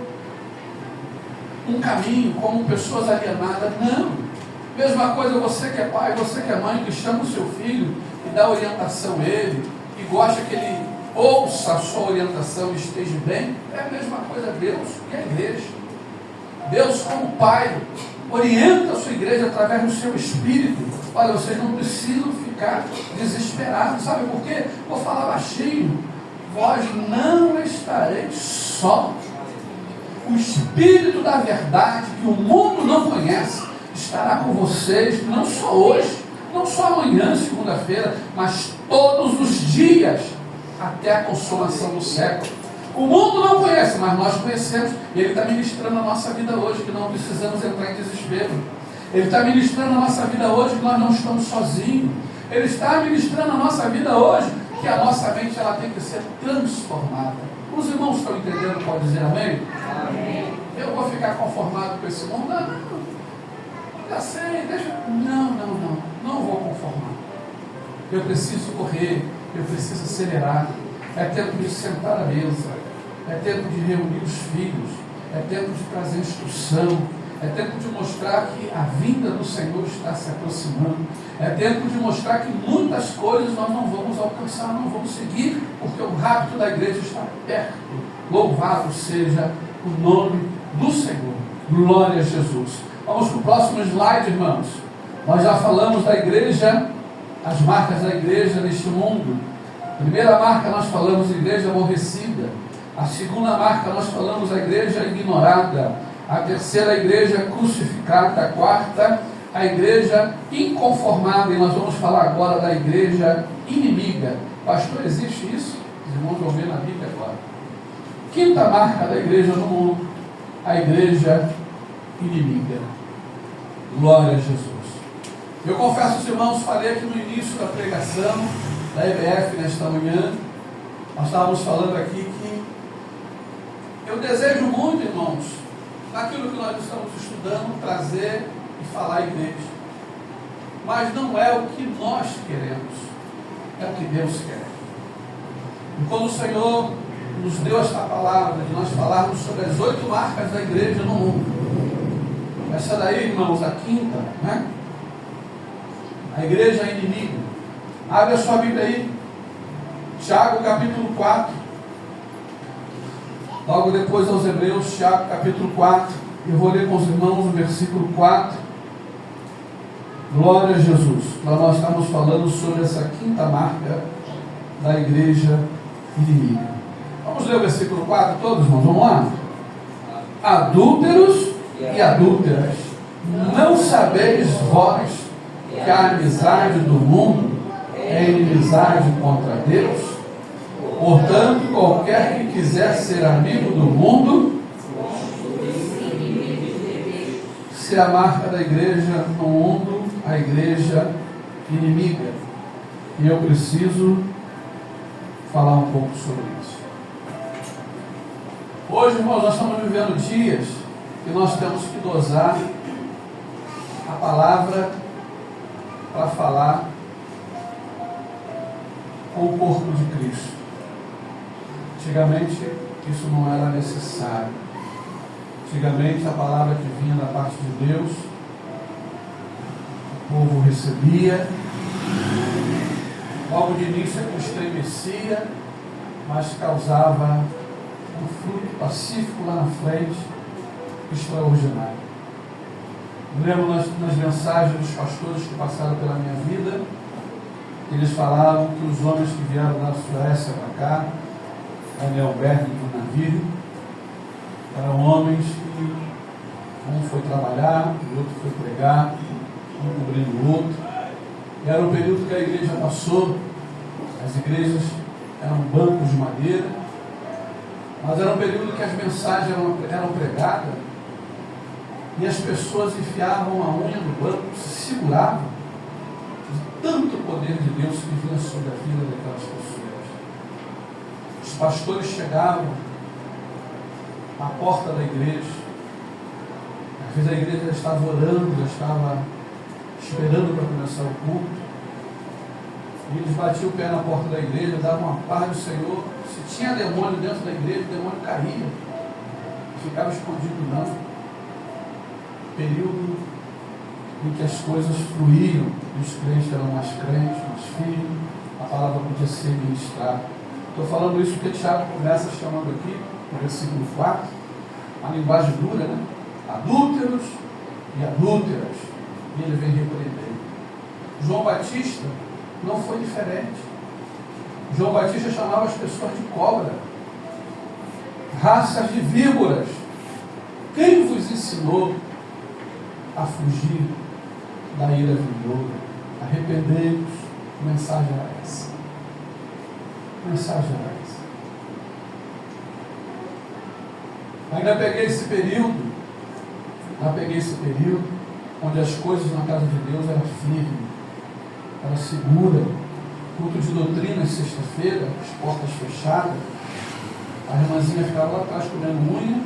um caminho, como pessoas alienadas. Não. Mesma coisa você que é pai, você que é mãe, que chama o seu filho e dá orientação a ele, e gosta que ele ouça a sua orientação e esteja bem. É a mesma coisa Deus e a igreja. Deus, como pai, orienta a sua igreja através do seu espírito. Olha, vocês não precisam ficar desesperados. Sabe por quê? Vou falar baixinho. Vós não estareis só. O Espírito da verdade, que o mundo não conhece, estará com vocês, não só hoje, não só amanhã, segunda-feira, mas todos os dias, até a consumação do século. O mundo não conhece, mas nós conhecemos. E Ele está ministrando a nossa vida hoje, que não precisamos entrar em desespero. Ele está ministrando a nossa vida hoje, que nós não estamos sozinhos. Ele está ministrando a nossa vida hoje, que a nossa mente ela tem que ser transformada. Os irmãos estão entendendo? Pode dizer amém? Amém. Eu vou ficar conformado com esse mundo? Não. Já sei, deixa. Não vou conformar. Eu preciso correr, eu preciso acelerar. É tempo de sentar à mesa, é tempo de reunir os filhos, é tempo de trazer instrução, é tempo de mostrar que a vinda do Senhor está se aproximando, é tempo de mostrar que muitas coisas nós não vamos alcançar, não vamos seguir, porque o rapto da igreja está perto. Louvado seja o nome do Senhor. Glória a Jesus. Vamos para o próximo slide, irmãos. Nós já falamos da igreja, as marcas da igreja neste mundo. Primeira marca nós falamos de igreja aborrecida. A segunda marca, nós falamos a igreja ignorada. A terceira, a igreja crucificada. A quarta, a igreja inconformada. E nós vamos falar agora da igreja inimiga. Pastor, existe isso? Os irmãos vão ver na Bíblia agora. Quinta marca da igreja no mundo, a igreja inimiga. Glória a Jesus. Eu confesso aos irmãos, falei aqui no início da pregação da EBF nesta manhã, nós estávamos falando aqui que eu desejo muito, irmãos, naquilo que nós estamos estudando, trazer e falar à igreja. Mas não é o que nós queremos, é o que Deus quer. E quando o Senhor nos deu esta palavra, de nós falarmos sobre as 8 marcas da igreja no mundo, essa daí, irmãos, a quinta, né? A igreja inimiga. Abre a sua Bíblia aí, Tiago capítulo 4, logo depois aos Hebreus, Tiago capítulo 4, eu vou ler com os irmãos o versículo 4. Glória a Jesus. Nós estamos falando sobre essa quinta marca da igreja inimiga. Vamos ler o versículo 4 todos, irmãos? Vamos lá? Adúlteros e adúlteras, não sabeis vós que a amizade do mundo é inimizade contra Deus? Portanto, qualquer que quiser ser amigo do mundo, se a marca da igreja no mundo, a igreja inimiga. E eu preciso falar um pouco sobre isso. Hoje, irmãos, nós estamos vivendo dias que nós temos que dosar a palavra para falar com o corpo de Cristo. Antigamente isso não era necessário. Antigamente a palavra que vinha da parte de Deus, o povo recebia, logo de início estremecia, mas causava um fruto pacífico lá na frente, extraordinário. Me lembro nas mensagens dos pastores que passaram pela minha vida, eles falavam que os homens que vieram da Suécia para cá, Daniel Berg do navio, eram homens que um foi trabalhar, o outro foi pregar, um cobrindo o outro. E era o período que a igreja passou, as igrejas eram bancos de madeira, mas era um período que as mensagens eram pregadas e as pessoas enfiavam a unha no banco, se seguravam de tanto poder de Deus que vinha sobre a vida daquelas pessoas. Os pastores chegavam à porta da igreja, às vezes a igreja já estava orando, já estava esperando para começar o culto, e eles batiam o pé na porta da igreja, davam a paz do Senhor. Se tinha demônio dentro da igreja, o demônio caía, ficava escondido não. Período em que as coisas fluíam, os crentes eram mais crentes, mais firmes, a palavra podia ser ministrada. Estou falando isso porque Tiago começa chamando aqui, no versículo 4, uma linguagem dura, né? Adúlteros e adúlteras, e ele vem repreender. João Batista não foi diferente. João Batista chamava as pessoas de cobra, raças de víboras. Quem vos ensinou a fugir da ira vindoura? Arrependei-vos. Mensagem era essa. Mensagem era essa. Ainda peguei esse período onde as coisas na casa de Deus eram firmes, era segura. Culto de doutrina, sexta-feira, as portas fechadas, a irmãzinha ficava lá atrás comendo unha,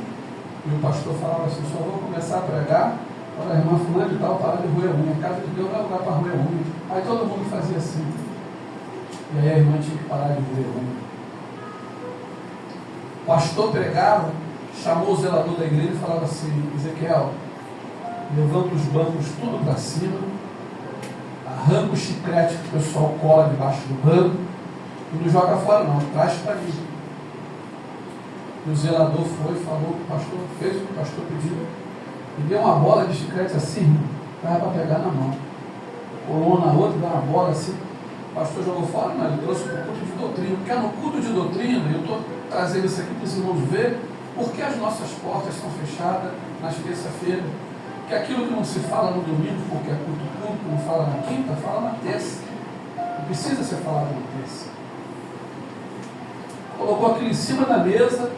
e o pastor falava assim: só vou começar a pregar para a irmã fulana de tal parar de roer a unha. A casa de Deus não é lugar para roer a unha. Aí todo mundo fazia assim, e aí a irmã tinha que parar de roer a unha. O pastor pregava, chamou o zelador da igreja e falava assim: Ezequiel, levanta os bancos tudo para cima, arranca o chiclete que o pessoal cola debaixo do banco e não joga fora não, traz para mim. E o zelador foi, falou que o pastor fez o que o pastor pediu, e deu uma bola de chiclete assim, dava para pegar na mão, colou na outra, deu uma bola assim, O pastor jogou fora, não, ele trouxe para o culto de doutrina, porque é no culto de doutrina, eu estou trazendo isso aqui para os irmãos ver, porque as nossas portas são fechadas nas terça-feira. Que aquilo que não se fala no domingo, porque é culto público, não fala na quinta, fala na terça. Não precisa ser falado na terça. Colocou aquilo em cima da mesa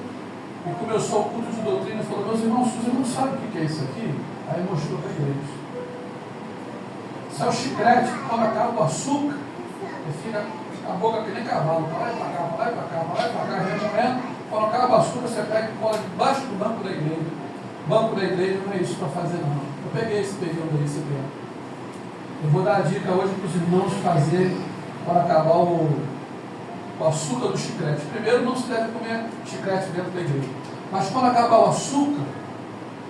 e começou o culto de doutrina e falou: meus irmãos, vocês não sabem o que é isso aqui? Aí mostrou para a igreja. Isso é o chiclete, quando acaba o açúcar, ele fica a boca que nem cavalo, vai para cá, vai para cá, vai para cá, remoendo. Quando acaba o açúcar, você pega e cola debaixo do banco da igreja. O banco da igreja não é isso para fazer, não. Eu peguei esse período aí, esse período. Eu vou dar a dica hoje para os irmãos fazerem para acabar o açúcar do chiclete. Primeiro, não se deve comer chiclete dentro da igreja. Mas quando acabar o açúcar,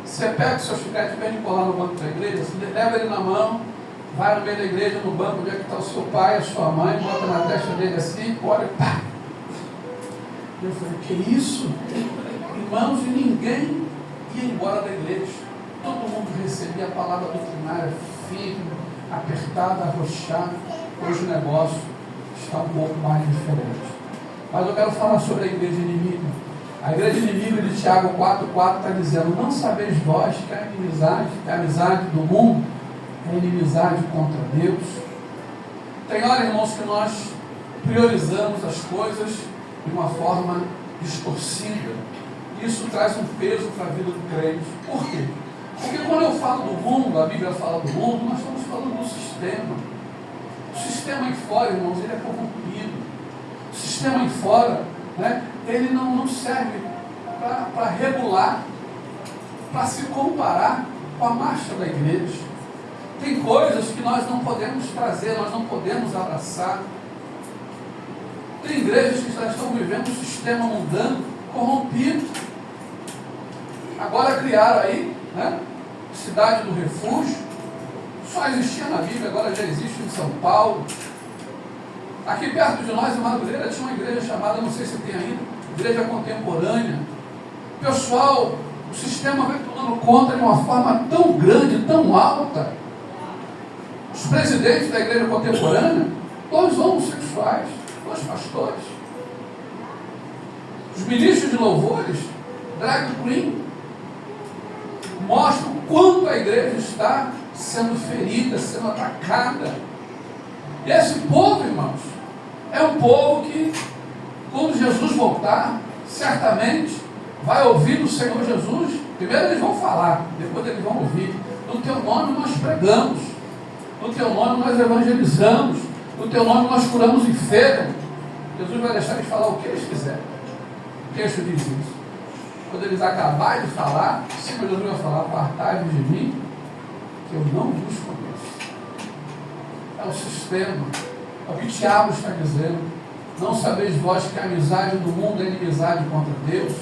você pega o seu chiclete, em vez de colar no banco da igreja, você leva ele na mão, vai no meio da igreja, no banco, onde é que está o seu pai, a sua mãe, bota na testa dele assim, olha e pá. Eu falei: que isso? Irmãos, e ninguém ia embora da igreja. Todo mundo recebia a palavra doutrinária firme, apertada, arrochada. Hoje o negócio está um pouco mais diferente. Mas eu quero falar sobre a igreja inimiga. A igreja inimiga de Tiago 4,4 está dizendo: não sabeis vós que a amizade do mundo é inimizade contra Deus. Tem hora, irmãos, que nós priorizamos as coisas de uma forma distorcida. Isso traz um peso para a vida do crente. Por quê? Porque quando eu falo do mundo, a Bíblia fala do mundo, nós estamos falando do sistema. O sistema aí fora, irmãos, ele é corrompido. O sistema aí fora, né, ele não serve para regular, para se comparar com a marcha da igreja. Tem coisas que nós não podemos trazer, nós não podemos abraçar. Tem igrejas que já estão vivendo um sistema mundano, corrompido. Agora criaram aí, né, Cidade do Refúgio. Só existia na Bíblia, agora já existe em São Paulo. Aqui perto de nós, em Madureira, tinha uma igreja chamada, não sei se tem ainda, Igreja Contemporânea. Pessoal, o sistema vai tomando conta de uma forma tão grande, tão alta. Os presidentes da Igreja Contemporânea, todos homossexuais, dois pastores. Os ministros de louvores, drag queen, mostram quanto a igreja está sendo ferida, sendo atacada. E esse povo, irmãos, é um povo que, quando Jesus voltar, certamente vai ouvir do Senhor Jesus. Primeiro eles vão falar, depois eles vão ouvir: no teu nome nós pregamos, no teu nome nós evangelizamos, no teu nome nós curamos enfermos. Jesus vai deixar eles falar o que eles quiserem. O texto diz isso. Quando eles acabarem de falar, sempre Jesus vai falar: apartai-vos de mim, que eu não vos conheço. É o sistema, é o que Tiago está dizendo. Não sabeis vós que a amizade do mundo é inimizade contra Deus?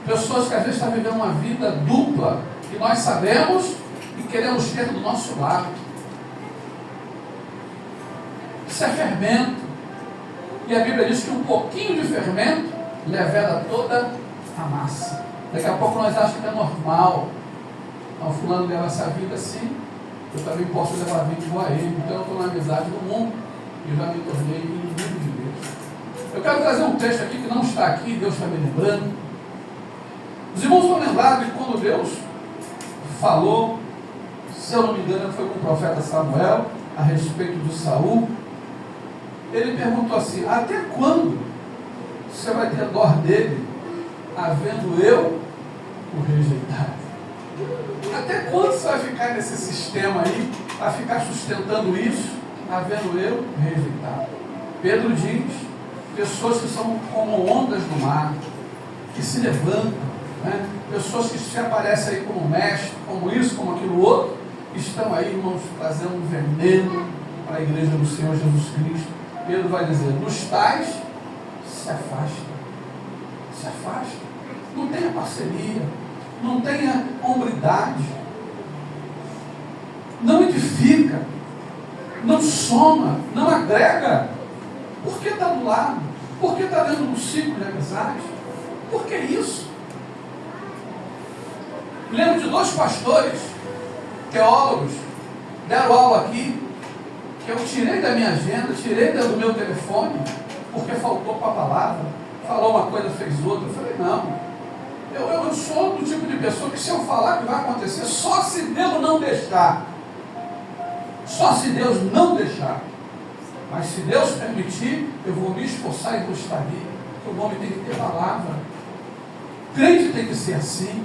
Pessoas que às vezes estão vivendo uma vida dupla, que nós sabemos e queremos ter do nosso lado. Isso é fermento. E a Bíblia diz que um pouquinho de fermento leveda toda a massa. Daqui a pouco nós achamos que é normal. Então, fulano leva essa vida assim, eu também posso levar a vida igual a ele. Então eu estou na amizade do mundo e eu já me tornei inimigo de Deus. Eu quero trazer um texto aqui que não está aqui, Deus está me lembrando. Os irmãos vão lembrar de quando Deus falou, se eu não me engano, foi com o profeta Samuel, a respeito de Saul. Ele perguntou assim: até quando você vai ter dó dele, havendo eu o rejeitado? Até quando você vai ficar nesse sistema aí, vai ficar sustentando isso, havendo eu rejeitado? Pedro diz: pessoas que são como ondas do mar, que se levantam, né? Pessoas que se aparecem aí como mestre, como isso, como aquilo outro, estão aí, irmãos, trazendo um veneno para a igreja do Senhor Jesus Cristo. Pedro vai dizer: dos tais se afasta. Se afasta. Não tenha parceria, não tenha hombridade, não edifica, não soma, não agrega. Por que está do lado? Por que está dentro do ciclo de amizade? Por que isso? Lembro de dois pastores, teólogos, deram aula aqui, que eu tirei da minha agenda, tirei do meu telefone, porque faltou com a palavra, falou uma coisa, fez outra. Eu falei, não, eu sou do tipo de pessoa que se eu falar que vai acontecer, só se Deus não deixar. Só se Deus não deixar. Mas se Deus permitir, eu vou me esforçar e vou estar ali. Porque o homem tem que ter palavra. Crente tem que ser assim.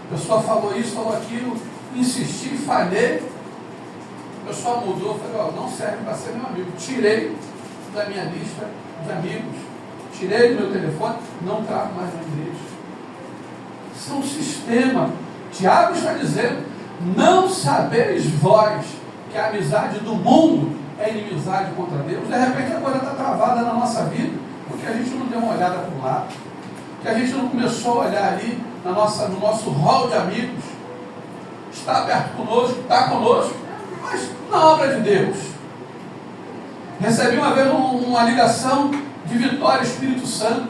A pessoa falou isso, falou aquilo, insisti, falhei. A pessoa mudou, falei, não serve para ser meu amigo. Tirei da minha lista de amigos. Tirei do meu telefone, não trago mais na igreja. Isso é um sistema. Tiago está dizendo, não sabeis vós que a amizade do mundo é inimizade contra Deus. De repente a coisa está travada na nossa vida, porque a gente não deu uma olhada para o lado, que a gente não começou a olhar ali no nosso hall de amigos. Está aberto conosco, está conosco, mas na obra de Deus. Recebi uma vez uma ligação de Vitória, Espírito Santo.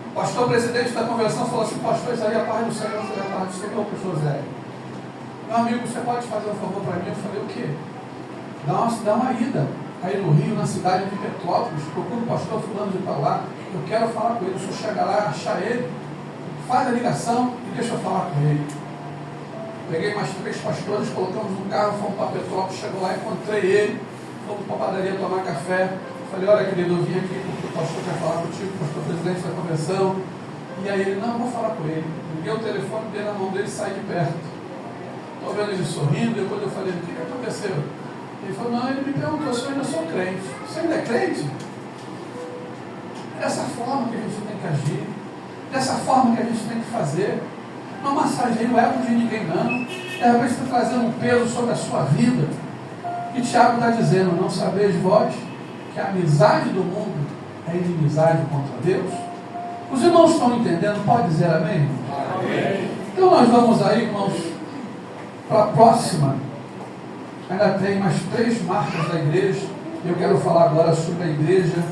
O pastor presidente da convenção falou assim, pastor, isso aí é a paz do Senhor, isso aí é a paz do Senhor, pastor Zé. Meu amigo, você pode fazer um favor para mim? Eu falei, o quê? Dá uma ida aí no Rio, na cidade de Petrópolis, procura o pastor fulano de tal lá, eu quero falar com ele. Se eu chegar lá, achar ele, faz a ligação e deixa eu falar com ele. Peguei mais 3 pastores, colocamos no carro, fomos para Petrópolis, chegou lá, encontrei ele, fomos para a padaria tomar café. Falei, olha querido, eu vim aqui porque o pastor quer falar contigo, o pastor presidente da convenção. E aí ele, não, vou falar com ele. Liguei o telefone, dei na mão dele e saí de perto. Estou vendo ele sorrindo, depois eu falei, o que aconteceu? Ele falou, não, ele me perguntou se eu ainda sou crente. Você ainda é crente? É dessa forma que a gente tem que agir, dessa forma que a gente tem que fazer. Não massageia o ego de ninguém, não. De repente está trazendo um peso sobre a sua vida. E Tiago está dizendo, não sabeis vós que a amizade do mundo é inimizade contra Deus? Os irmãos estão entendendo? Pode dizer amém? Amém. Então nós vamos aí, irmãos, para a próxima. Ainda tem mais 3 marcas da igreja. Eu quero falar agora sobre a igreja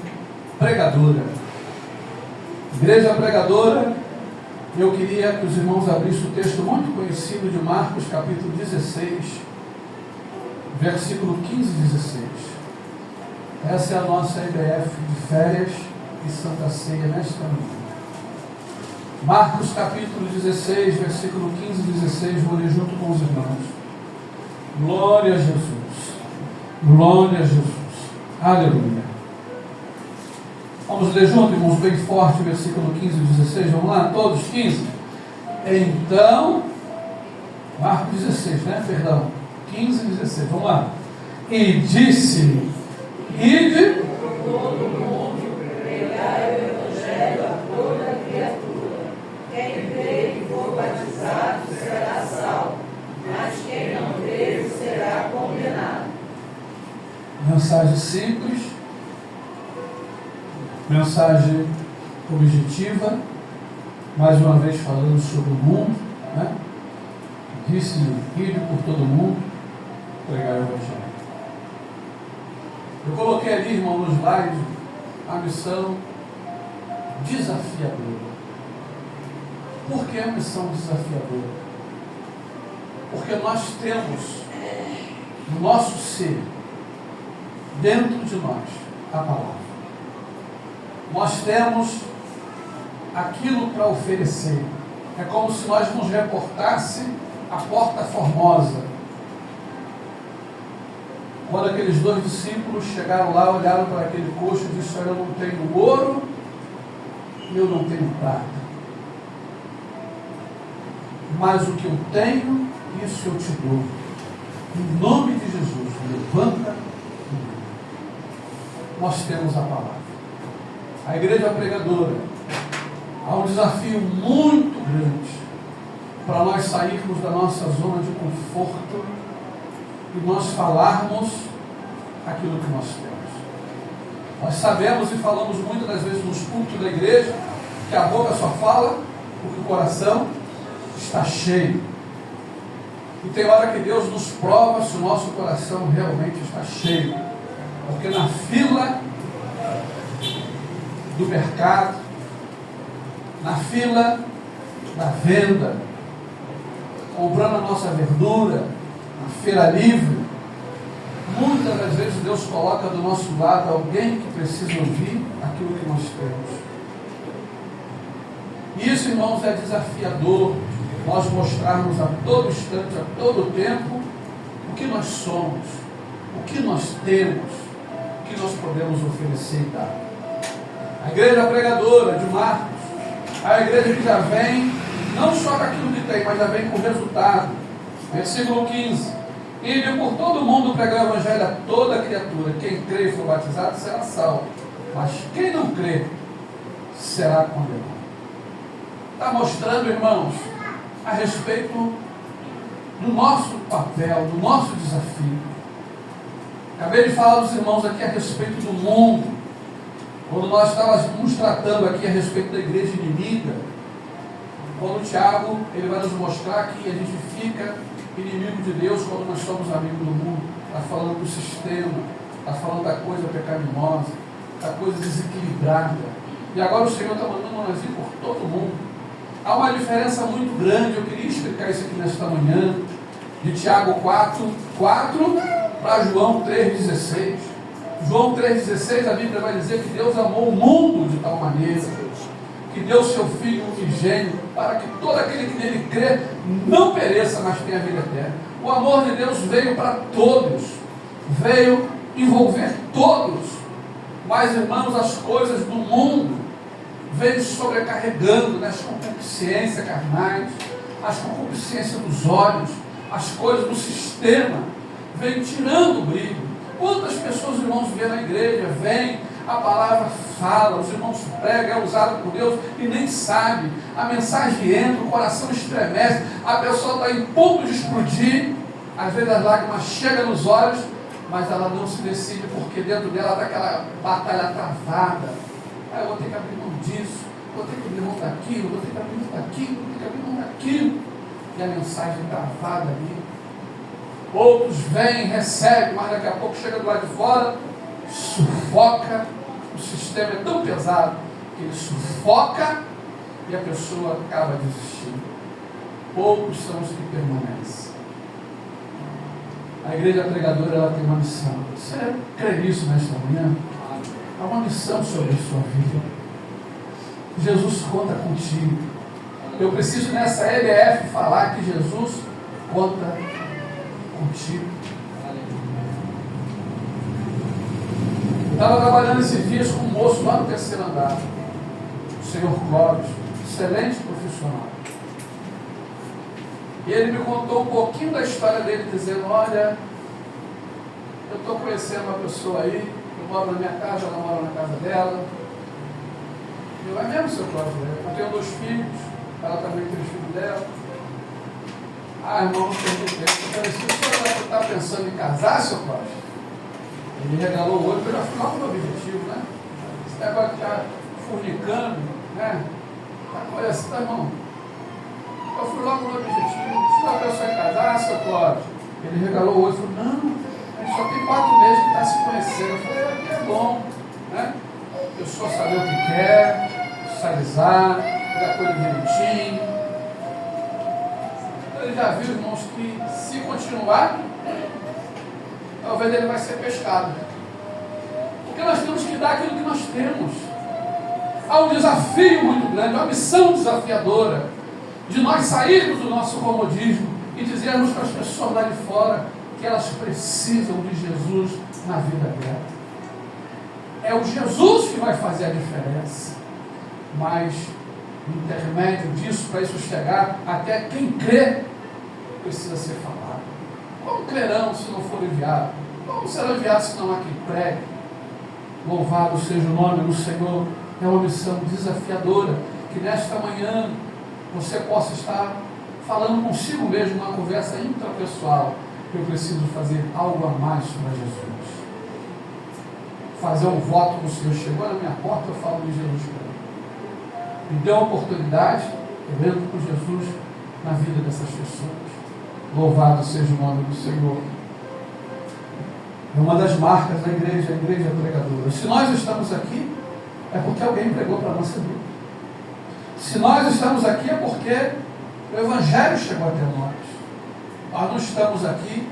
pregadora. Igreja pregadora, eu queria que os irmãos abrissem o texto muito conhecido de Marcos, capítulo 16, versículo 15 e 16. Essa é a nossa IBF de férias e Santa Ceia nesta manhã. Marcos capítulo 16, versículo 15 e 16, vou ler junto com os irmãos. Glória a Jesus. Glória a Jesus. Aleluia. Vamos ler junto, irmãos, bem forte, versículo 15 e 16. Vamos lá, todos, 15. Então, Marcos 16, né? Perdão. 15 e 16, vamos lá. E disse-lhe, ide todo mundo, pregai o evangelho a toda criatura. Quem crer e for batizado será salvo, mas quem não crer será condenado. Mensagem simples, mensagem objetiva, mais uma vez falando sobre o mundo, né? Disse-lhe, ide por todo mundo, pregar o evangelho. Eu coloquei ali, irmão, no slide, a missão desafiadora. Por que a missão desafiadora? Porque nós temos no nosso ser, dentro de nós, a palavra. Nós temos aquilo para oferecer. É como se nós nos reportasse a Porta Formosa. Quando aqueles 2 discípulos chegaram lá, olharam para aquele coxo e disseram, eu não tenho ouro e eu não tenho prata, mas o que eu tenho, isso eu te dou. Em nome de Jesus, levanta. Nós temos a palavra. A igreja pregadora, há um desafio muito grande para nós sairmos da nossa zona de conforto e nós falarmos aquilo que nós temos. Nós sabemos e falamos muitas das vezes nos cultos da igreja que a boca só fala porque o coração está cheio. E tem hora que Deus nos prova se o nosso coração realmente está cheio. Porque na fila do mercado, na fila da venda, comprando a nossa verdura, na feira livre, Muitas das vezes Deus coloca do nosso lado alguém que precisa ouvir aquilo que nós temos. Isso, irmãos, é desafiador, nós mostrarmos a todo instante, a todo tempo, o que nós somos, o que nós temos, o que nós podemos oferecer e dar. A igreja pregadora de Marcos, a igreja que já vem, não só com aquilo que tem, mas já vem com resultado. Versículo 15. E por todo mundo pregou o evangelho a toda criatura. Quem crê e for batizado será salvo, mas quem não crê será condenado. Está mostrando, irmãos, a respeito do nosso papel, do nosso desafio. Acabei de falar dos irmãos aqui a respeito do mundo. Quando nós estávamos tratando aqui a respeito da igreja inimiga, quando o Tiago ele vai nos mostrar que a gente fica inimigo de Deus quando nós somos amigos do mundo. Está falando do sistema, está falando da coisa pecaminosa, da coisa desequilibrada. E agora o Senhor está mandando nós ir por todo mundo. Há uma diferença muito grande, eu queria explicar isso aqui nesta manhã, de Tiago 4 para João 3,16. João 3,16, a Bíblia vai dizer que Deus amou o mundo de tal maneira, que deu seu Filho unigênito, para que todo aquele que nele crê não pereça, mas tenha vida eterna. O amor de Deus veio para todos, veio envolver todos, mas, irmãos, as coisas do mundo veio sobrecarregando nas concupiscências carnais, as concupiscências dos olhos, as coisas do sistema, veio tirando o brilho. Quantas pessoas, irmãos, vêm na igreja, vêm, a palavra fala, os irmãos pregam, é usado por Deus e nem sabe, a mensagem entra, o coração estremece, a pessoa está em ponto de explodir, às vezes as lágrimas chegam nos olhos, mas ela não se decide, porque dentro dela está aquela batalha travada. Eu vou ter que abrir mão disso, vou ter que abrir mão daquilo, vou ter que abrir mão daquilo, vou ter que abrir mão daquilo. E a mensagem travada ali. Outros vêm, recebem, mas daqui a pouco chega do lado de fora, sufoca. O sistema é tão pesado que ele sufoca e a pessoa acaba desistindo. Poucos são os que permanecem. A igreja pregadora, ela tem uma missão. Você crê nisso nesta manhã? Há uma missão sobre a sua vida. Jesus conta contigo. Eu preciso nessa EBF falar que Jesus conta contigo. Eu estava trabalhando esses dias com um moço lá no terceiro andar, o senhor Clóvis, excelente profissional. E ele me contou um pouquinho da história dele, dizendo: olha, eu estou conhecendo uma pessoa aí, eu moro na minha casa, ela mora na casa dela. Eu: é mesmo, seu Clóvis? Eu tenho 2 filhos, ela também tem os filhos dela. Ah, irmão, não tem tempo. Eu falei: se o senhor está pensando em casar, seu Clóvis? Ele regalou o olho, porque eu já fui logo no objetivo, né? Esse negócio de estar fornicando, né? Olha assim, tá, irmão? Eu fui logo no objetivo. Se o senhor pensou em casar, seu Clóvis? Ele regalou o olho e falou: não, a gente só tem 4 meses que está se conhecendo. Eu falei: é bom, né? A pessoa saber o que quer, socializar, pegar coisa direitinho. Ele já viu, irmãos, que se continuar, talvez ele vai ser pescado. Porque nós temos que dar aquilo que nós temos. Há um desafio muito grande, uma missão desafiadora, de nós sairmos do nosso comodismo e dizermos para as pessoas lá de fora que elas precisam de Jesus na vida dela. É o Jesus que vai fazer a diferença. Mas, no intermédio disso, para isso chegar, até quem crê precisa ser falado. Como crerão se não for enviado? Como serão enviados se não há quem pregue? Louvado seja o nome do Senhor. É uma missão desafiadora, que nesta manhã você possa estar falando consigo mesmo, uma conversa intrapessoal. Eu preciso fazer algo a mais para Jesus. Fazer um voto com o Senhor. Chegou na minha porta, eu falo de Jesus para ele. Me deu a oportunidade, eu entro com Jesus na vida dessas pessoas. Louvado seja o nome do Senhor. É uma das marcas da igreja, a igreja pregadora. Se nós estamos aqui, é porque alguém pregou para a nossa vida. Se nós estamos aqui, é porque o Evangelho chegou até nós. Nós não estamos aqui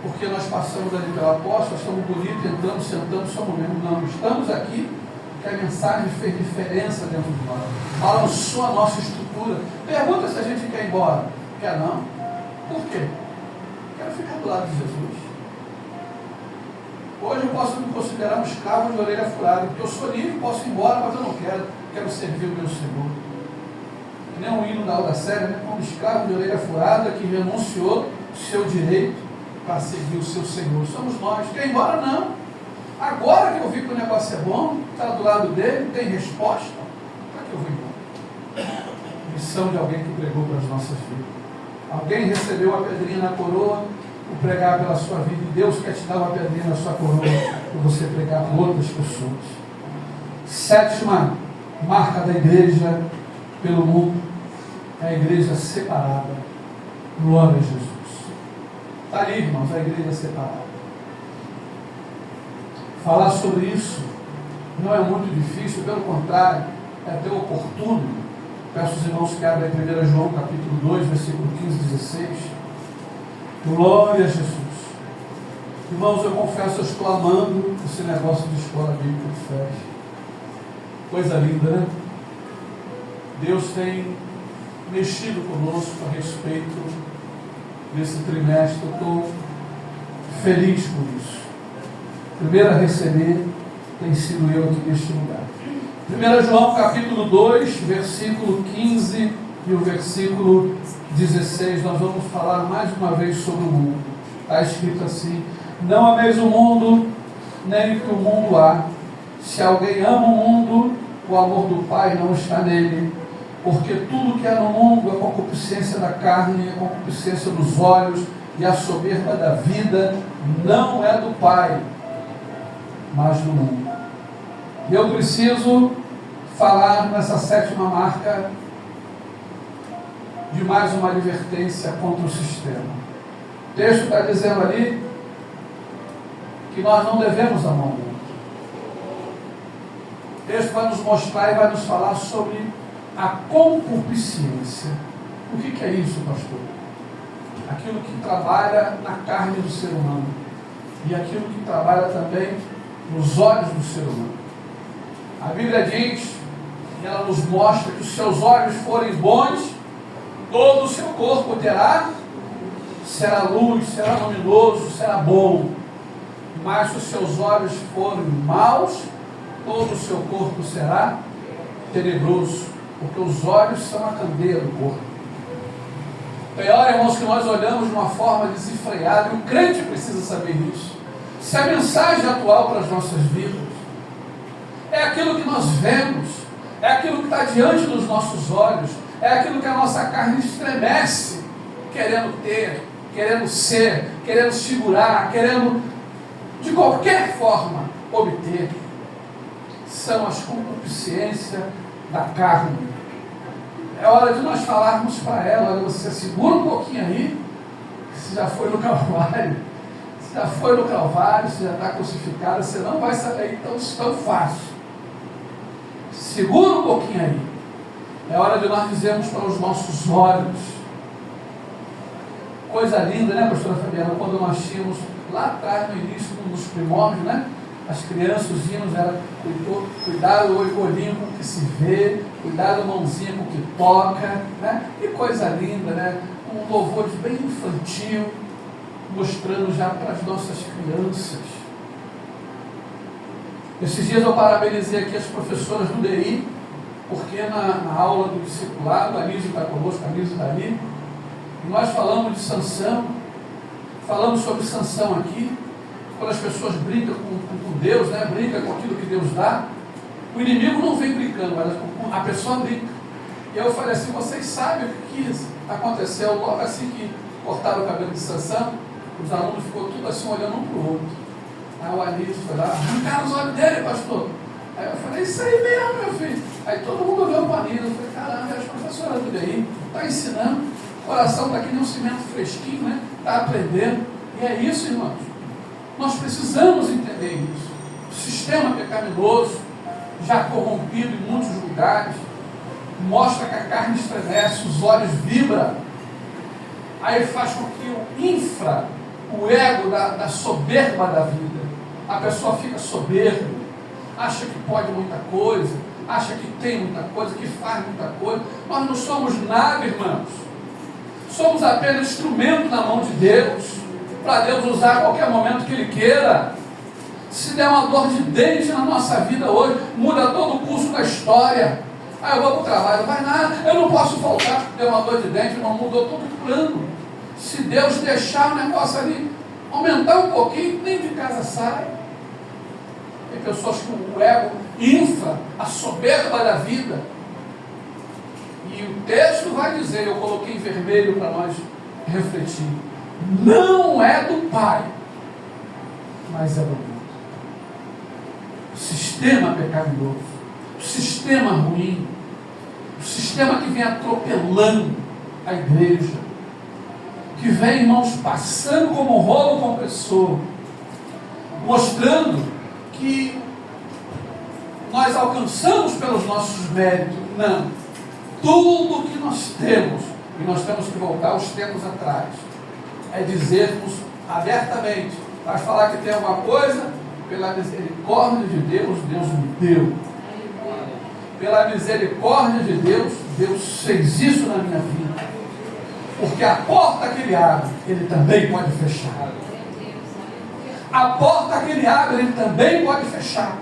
porque nós passamos ali pela porta, nós estamos bonitos, entramos, sentamos, somos mesmo. Não, estamos aqui porque a mensagem fez diferença dentro de nós. Balançou a nossa estrutura. Pergunta se a gente quer ir embora. Quer não? Por quê? Quero ficar do lado de Jesus. Hoje eu posso me considerar um escravo de orelha furada, porque eu sou livre, posso ir embora, mas eu não quero. Quero servir o meu Senhor. Que nem um hino da Alda Séria, né? Como escravo de orelha furada que renunciou seu direito para seguir o seu Senhor. Somos nós. Quer ir embora? Não. Agora que eu vi que o negócio é bom, está do lado dele, tem resposta, para que eu vou embora? Missão de alguém que pregou para as nossas vidas. Alguém recebeu a pedrinha na coroa por pregar pela sua vida, e Deus quer te dar uma pedrinha na sua coroa por você pregar para outras pessoas. 7ª marca da igreja pelo mundo é a igreja separada. Glória a Jesus. Está ali, irmãos, a igreja separada. Falar sobre isso não é muito difícil, pelo contrário, é até oportuno. Peço aos irmãos que abrem 1 João capítulo 2, versículo 15 e 16. Glória a Jesus. Irmãos, eu confesso, eu estou amando esse negócio de escola bíblica de fé. Coisa linda, né? Deus tem mexido conosco a respeito desse trimestre. Eu estou feliz por isso. Primeiro a receber tem sido eu aqui neste lugar. 1 João capítulo 2, versículo 15 e o versículo 16, nós vamos falar mais uma vez sobre o mundo. Está escrito assim: não ameis o mundo, nem o que o mundo há. Se alguém ama o mundo, o amor do Pai não está nele. Porque tudo que há no mundo, a concupiscência da carne, a concupiscência dos olhos e a soberba da vida, não é do Pai, mas do mundo. E eu preciso falar nessa 7ª marca de mais uma advertência contra o sistema. O texto está dizendo ali que nós não devemos amar o mundo. O texto vai nos mostrar e vai nos falar sobre a concupiscência. O que é isso, pastor? Aquilo que trabalha na carne do ser humano e aquilo que trabalha também nos olhos do ser humano. A Bíblia diz, e ela nos mostra, que os seus olhos forem bons, todo o seu corpo será luz, será luminoso, será bom. Mas se os seus olhos forem maus, todo o seu corpo será tenebroso, porque os olhos são a candeia do corpo. Tem hora, irmãos, que nós olhamos de uma forma desenfreada, e o crente precisa saber isso. Se a mensagem atual para as nossas vidas é aquilo que nós vemos, é aquilo que está diante dos nossos olhos, é aquilo que a nossa carne estremece, querendo ter, querendo ser, querendo segurar, querendo de qualquer forma obter, são as concupiscências da carne. É hora de nós falarmos para ela: olha, você segura um pouquinho aí, você já foi no Calvário, você já foi no Calvário, você já está crucificado, você não vai sair tão fácil. Segura um pouquinho aí. É hora de nós dizermos para os nossos olhos. Coisa linda, né, pastora Fabiana? Quando nós tínhamos lá atrás, no início, nos primórdios, né? As crianças, os hinos eram cuidar do olhinho com o que se vê, cuidar do mãozinho com o que toca, né? Que coisa linda, né? Um louvor bem infantil, mostrando já para as nossas crianças. Esses dias eu parabenizei aqui as professoras do DI, porque na aula do discipulado, a Lígia está conosco, a Lígia está ali, e nós falamos de Sansão, falamos sobre Sansão aqui. Quando as pessoas brincam com Deus, né? Brincam com aquilo que Deus dá, o inimigo não vem brincando, mas a pessoa brinca. E eu falei assim: vocês sabem o que aconteceu logo assim que cortaram o cabelo de Sansão? Os alunos ficou tudo assim olhando um para o outro. Aí o Anísio foi lá: arrancaram os olhos dele, pastor. Aí eu falei: isso aí mesmo, meu filho. Aí todo mundo olhou para o Anísio. Eu falei: caramba, as professoras do DI estão ensinando, o coração está aqui nem um cimento fresquinho, né? Está aprendendo. E é isso, irmãos. Nós precisamos entender isso. O sistema pecaminoso, já corrompido em muitos lugares, mostra que a carne estremece, os olhos vibram, aí faz com que o o ego da soberba da vida. A pessoa fica soberba, acha que pode muita coisa, acha que tem muita coisa, que faz muita coisa. Nós não somos nada, irmãos. Somos apenas instrumento na mão de Deus, para Deus usar a qualquer momento que Ele queira. Se der uma dor de dente na nossa vida hoje, muda todo o curso da história. Eu vou para o trabalho, não vai nada, eu não posso voltar, deu uma dor de dente, não mudou todo o plano. Se Deus deixar o negócio ali aumentar um pouquinho, nem de casa sai. Tem pessoas que o ego infla a soberba da vida. E o texto vai dizer, eu coloquei em vermelho para nós refletir, não é do Pai, mas é do mundo. O sistema pecaminoso, o sistema ruim, o sistema que vem atropelando a igreja, que vem, irmãos, passando como um rolo compressor, mostrando que nós alcançamos pelos nossos méritos. Não. Tudo que nós temos, e nós temos que voltar os tempos atrás, é dizermos abertamente, mas falar que tem alguma coisa, pela misericórdia de Deus, Deus me deu. Pela misericórdia de Deus, Deus fez isso na minha vida. Porque a porta que Ele abre, Ele também pode fechar. A porta que Ele abre, Ele também pode fechar.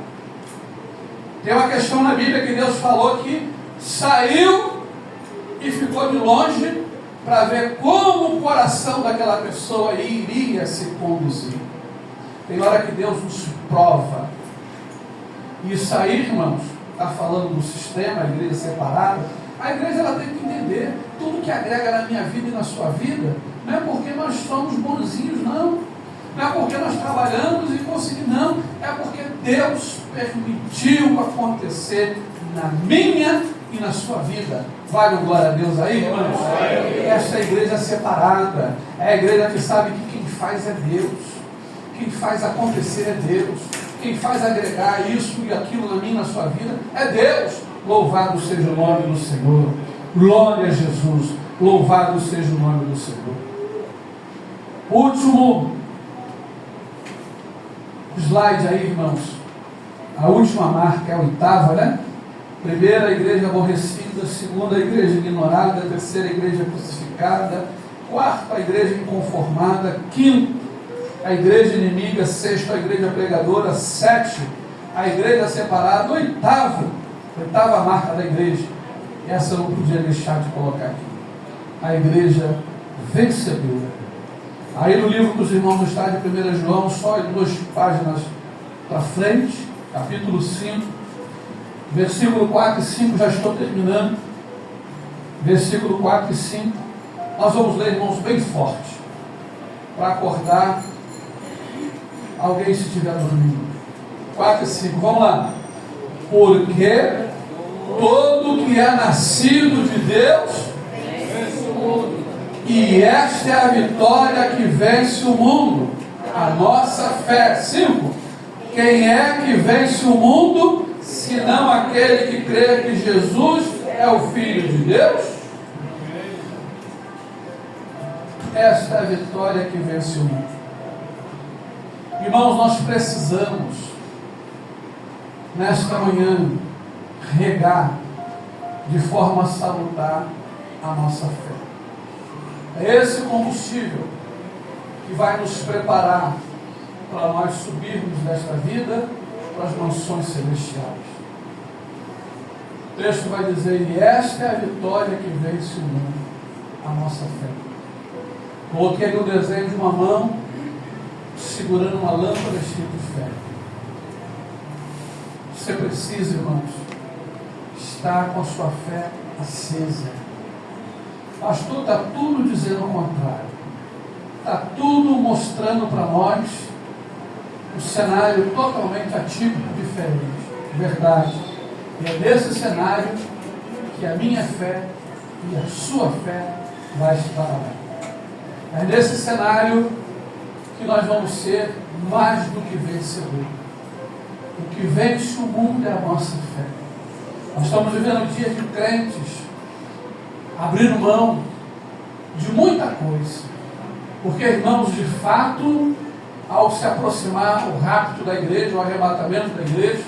Tem uma questão na Bíblia que Deus falou que saiu e ficou de longe para ver como o coração daquela pessoa iria se conduzir. Tem hora que Deus nos prova. E isso aí, irmãos, está falando do sistema, a igreja separada. A igreja ela tem que entender tudo que agrega na minha vida e na sua vida. Não é porque nós somos bonzinhos, não. Não é porque nós trabalhamos e conseguimos, não. É porque Deus permitiu acontecer na minha e na sua vida. Vale glória a Deus aí, irmãos? Essa é a igreja separada. É a igreja que sabe que quem faz é Deus. Quem faz acontecer é Deus. Quem faz agregar isso e aquilo na minha e na sua vida é Deus. Louvado seja o nome do Senhor. Glória a Jesus. Louvado seja o nome do Senhor. Último slide aí, irmãos. A última marca é a oitava, né? Primeira, a igreja aborrecida. Segunda, a igreja ignorada. Terceira, a igreja crucificada. Quarta, a igreja inconformada. Quinto, a igreja inimiga. Sexto, a igreja pregadora. Sétimo, a igreja separada. Oitava marca da igreja. Essa eu não podia deixar de colocar aqui. A igreja vencedora. Aí no livro dos irmãos do estádio de 1 João, só 2 páginas para frente, capítulo 5, versículo 4 e 5, já estou terminando. Versículo 4 e 5. Nós vamos ler, irmãos, bem forte, para acordar alguém se estiver dormindo. 4 e 5, vamos lá. Porque todo que é nascido de Deus vence o mundo. E esta é a vitória que vence o mundo, a nossa fé. 5. Quem é que vence o mundo, senão aquele que crê que Jesus é o Filho de Deus? Esta é a vitória que vence o mundo. Irmãos, nós precisamos, nesta manhã, regar de forma salutar a nossa fé. É esse combustível que vai nos preparar para nós subirmos desta vida para as mansões celestiais. O texto vai dizer, e esta é a vitória que vence o mundo, a nossa fé. Coloquei ali o desenho de uma mão segurando uma lâmpada escrito fé. Você precisa, irmãos, estar com a sua fé acesa. Pastor, está tudo dizendo o contrário. Está tudo mostrando para nós um cenário totalmente atípico, diferente. Verdade. E é nesse cenário que a minha fé e a sua fé vai estar lá. É nesse cenário que nós vamos ser mais do que vencedor. O que vence o mundo é a nossa fé. Nós estamos vivendo dias de crentes abrindo mão de muita coisa Porque, irmãos, de fato, ao se aproximar o rapto da igreja, o arrebatamento da igreja,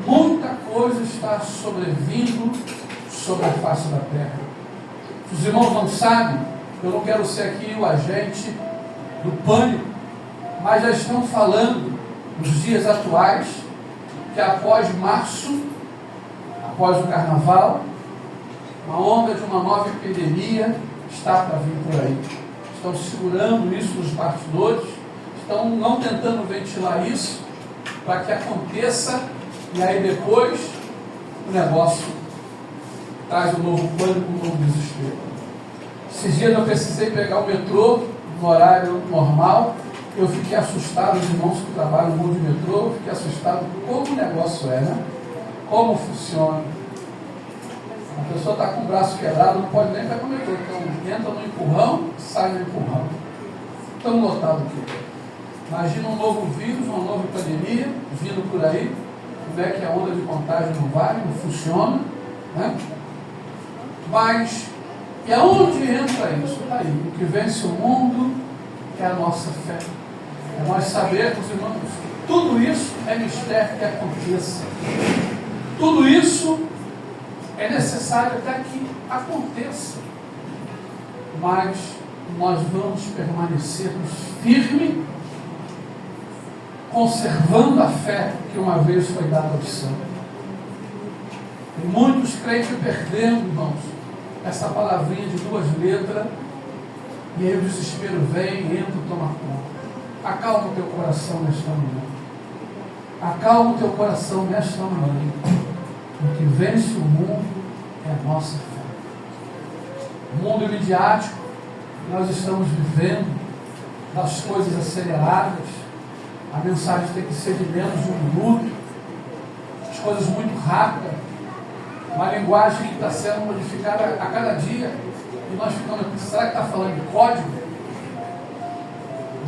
muita coisa está sobrevindo sobre a face da terra. Se os irmãos não sabem, eu não quero ser aqui o agente do pânico, mas já estão falando nos dias atuais que após março, após o carnaval, uma onda de uma nova epidemia está para vir por aí. Estão segurando isso nos bastidores, estão não tentando ventilar isso para que aconteça, e aí depois o negócio traz um novo pânico, um novo desespero. Esses dias eu precisei pegar o metrô no horário normal, eu fiquei assustado, os irmãos que trabalham no mundo de metrô, eu fiquei assustado como o negócio é, né? Como funciona. A pessoa está com o braço quebrado, não pode nem pegar o metrô, então entra no empurrão, sai no empurrão. Tão lotado aqui. Imagina um novo vírus, uma nova pandemia vindo por aí, como é que a onda de contágio não vai, não funciona, né? Mas, e aonde entra isso? Está aí. O que vence o mundo é a nossa fé. É nós sabermos, irmãos, tudo isso é mistério que aconteça. Tudo isso é necessário até que aconteça. Mas nós vamos permanecermos firmes, conservando a fé que uma vez foi dada aos santos. E muitos crentes perdendo, irmãos, essa palavrinha de 2 letras, e aí o desespero vem, entra e toma conta. Acalma o teu coração nesta manhã. Acalma o teu coração nesta manhã. O que vence o mundo é a nossa fé. O mundo midiático, nós estamos vivendo, das coisas aceleradas, a mensagem tem que ser de menos de 1 minuto, as coisas muito rápidas, uma linguagem que está sendo modificada a cada dia, e nós ficamos, será que está falando de código?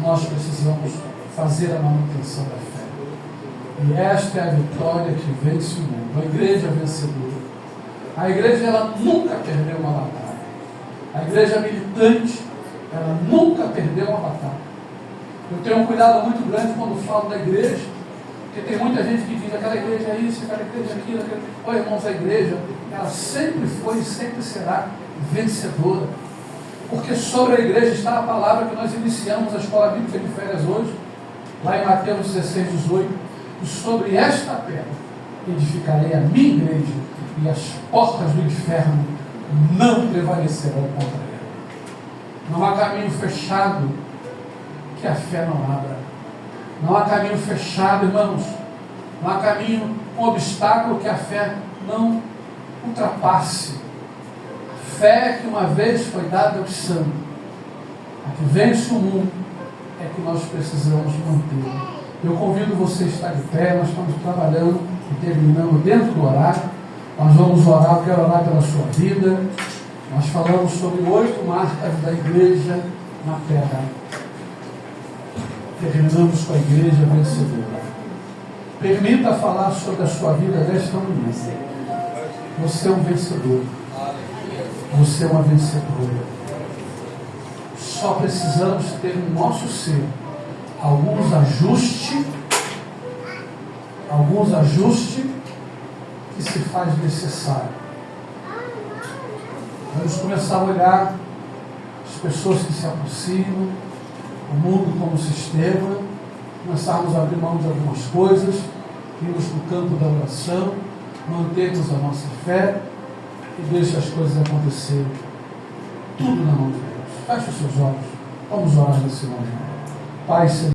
Nós precisamos fazer a manutenção da fé. E esta é a vitória que vence o mundo. A igreja vencedora. A igreja, ela nunca perdeu uma batalha. A igreja militante, ela nunca perdeu uma batalha. Eu tenho um cuidado muito grande quando falo da igreja, porque tem muita gente que diz, aquela igreja é isso, aquela igreja é aquilo, aquela... Olha, irmãos, a igreja, ela sempre foi e sempre será vencedora. Porque sobre a igreja está a palavra que nós iniciamos a escola bíblica de férias hoje, lá em Mateus 16, 18. E sobre esta pedra edificarei a minha igreja, e as portas do inferno não prevalecerão contra ela. Não há caminho fechado que a fé não abra. Não há caminho fechado, irmãos. Não há caminho, um obstáculo que a fé não ultrapasse. A fé que uma vez foi dada aos santos, a que vence o mundo, é que nós precisamos manter. Eu convido você a estar de pé, nós estamos trabalhando e terminando dentro do horário. Nós vamos orar, eu quero orar pela sua vida. Nós falamos sobre 8 marcas da igreja na terra. Terminamos com a igreja vencedora. Permita falar sobre a sua vida nesta manhã. Você é um vencedor. Você é uma vencedora. Só precisamos ter no nosso ser alguns ajustes que se faz necessário. Vamos começar a olhar as pessoas que se aproximam, o mundo como sistema, começarmos a abrir mão de algumas coisas, irmos para o campo da oração, mantermos a nossa fé e deixar as coisas acontecerem. Tudo na mão de Deus. Feche os seus olhos. Vamos orar nesse momento. Pai, Senhor.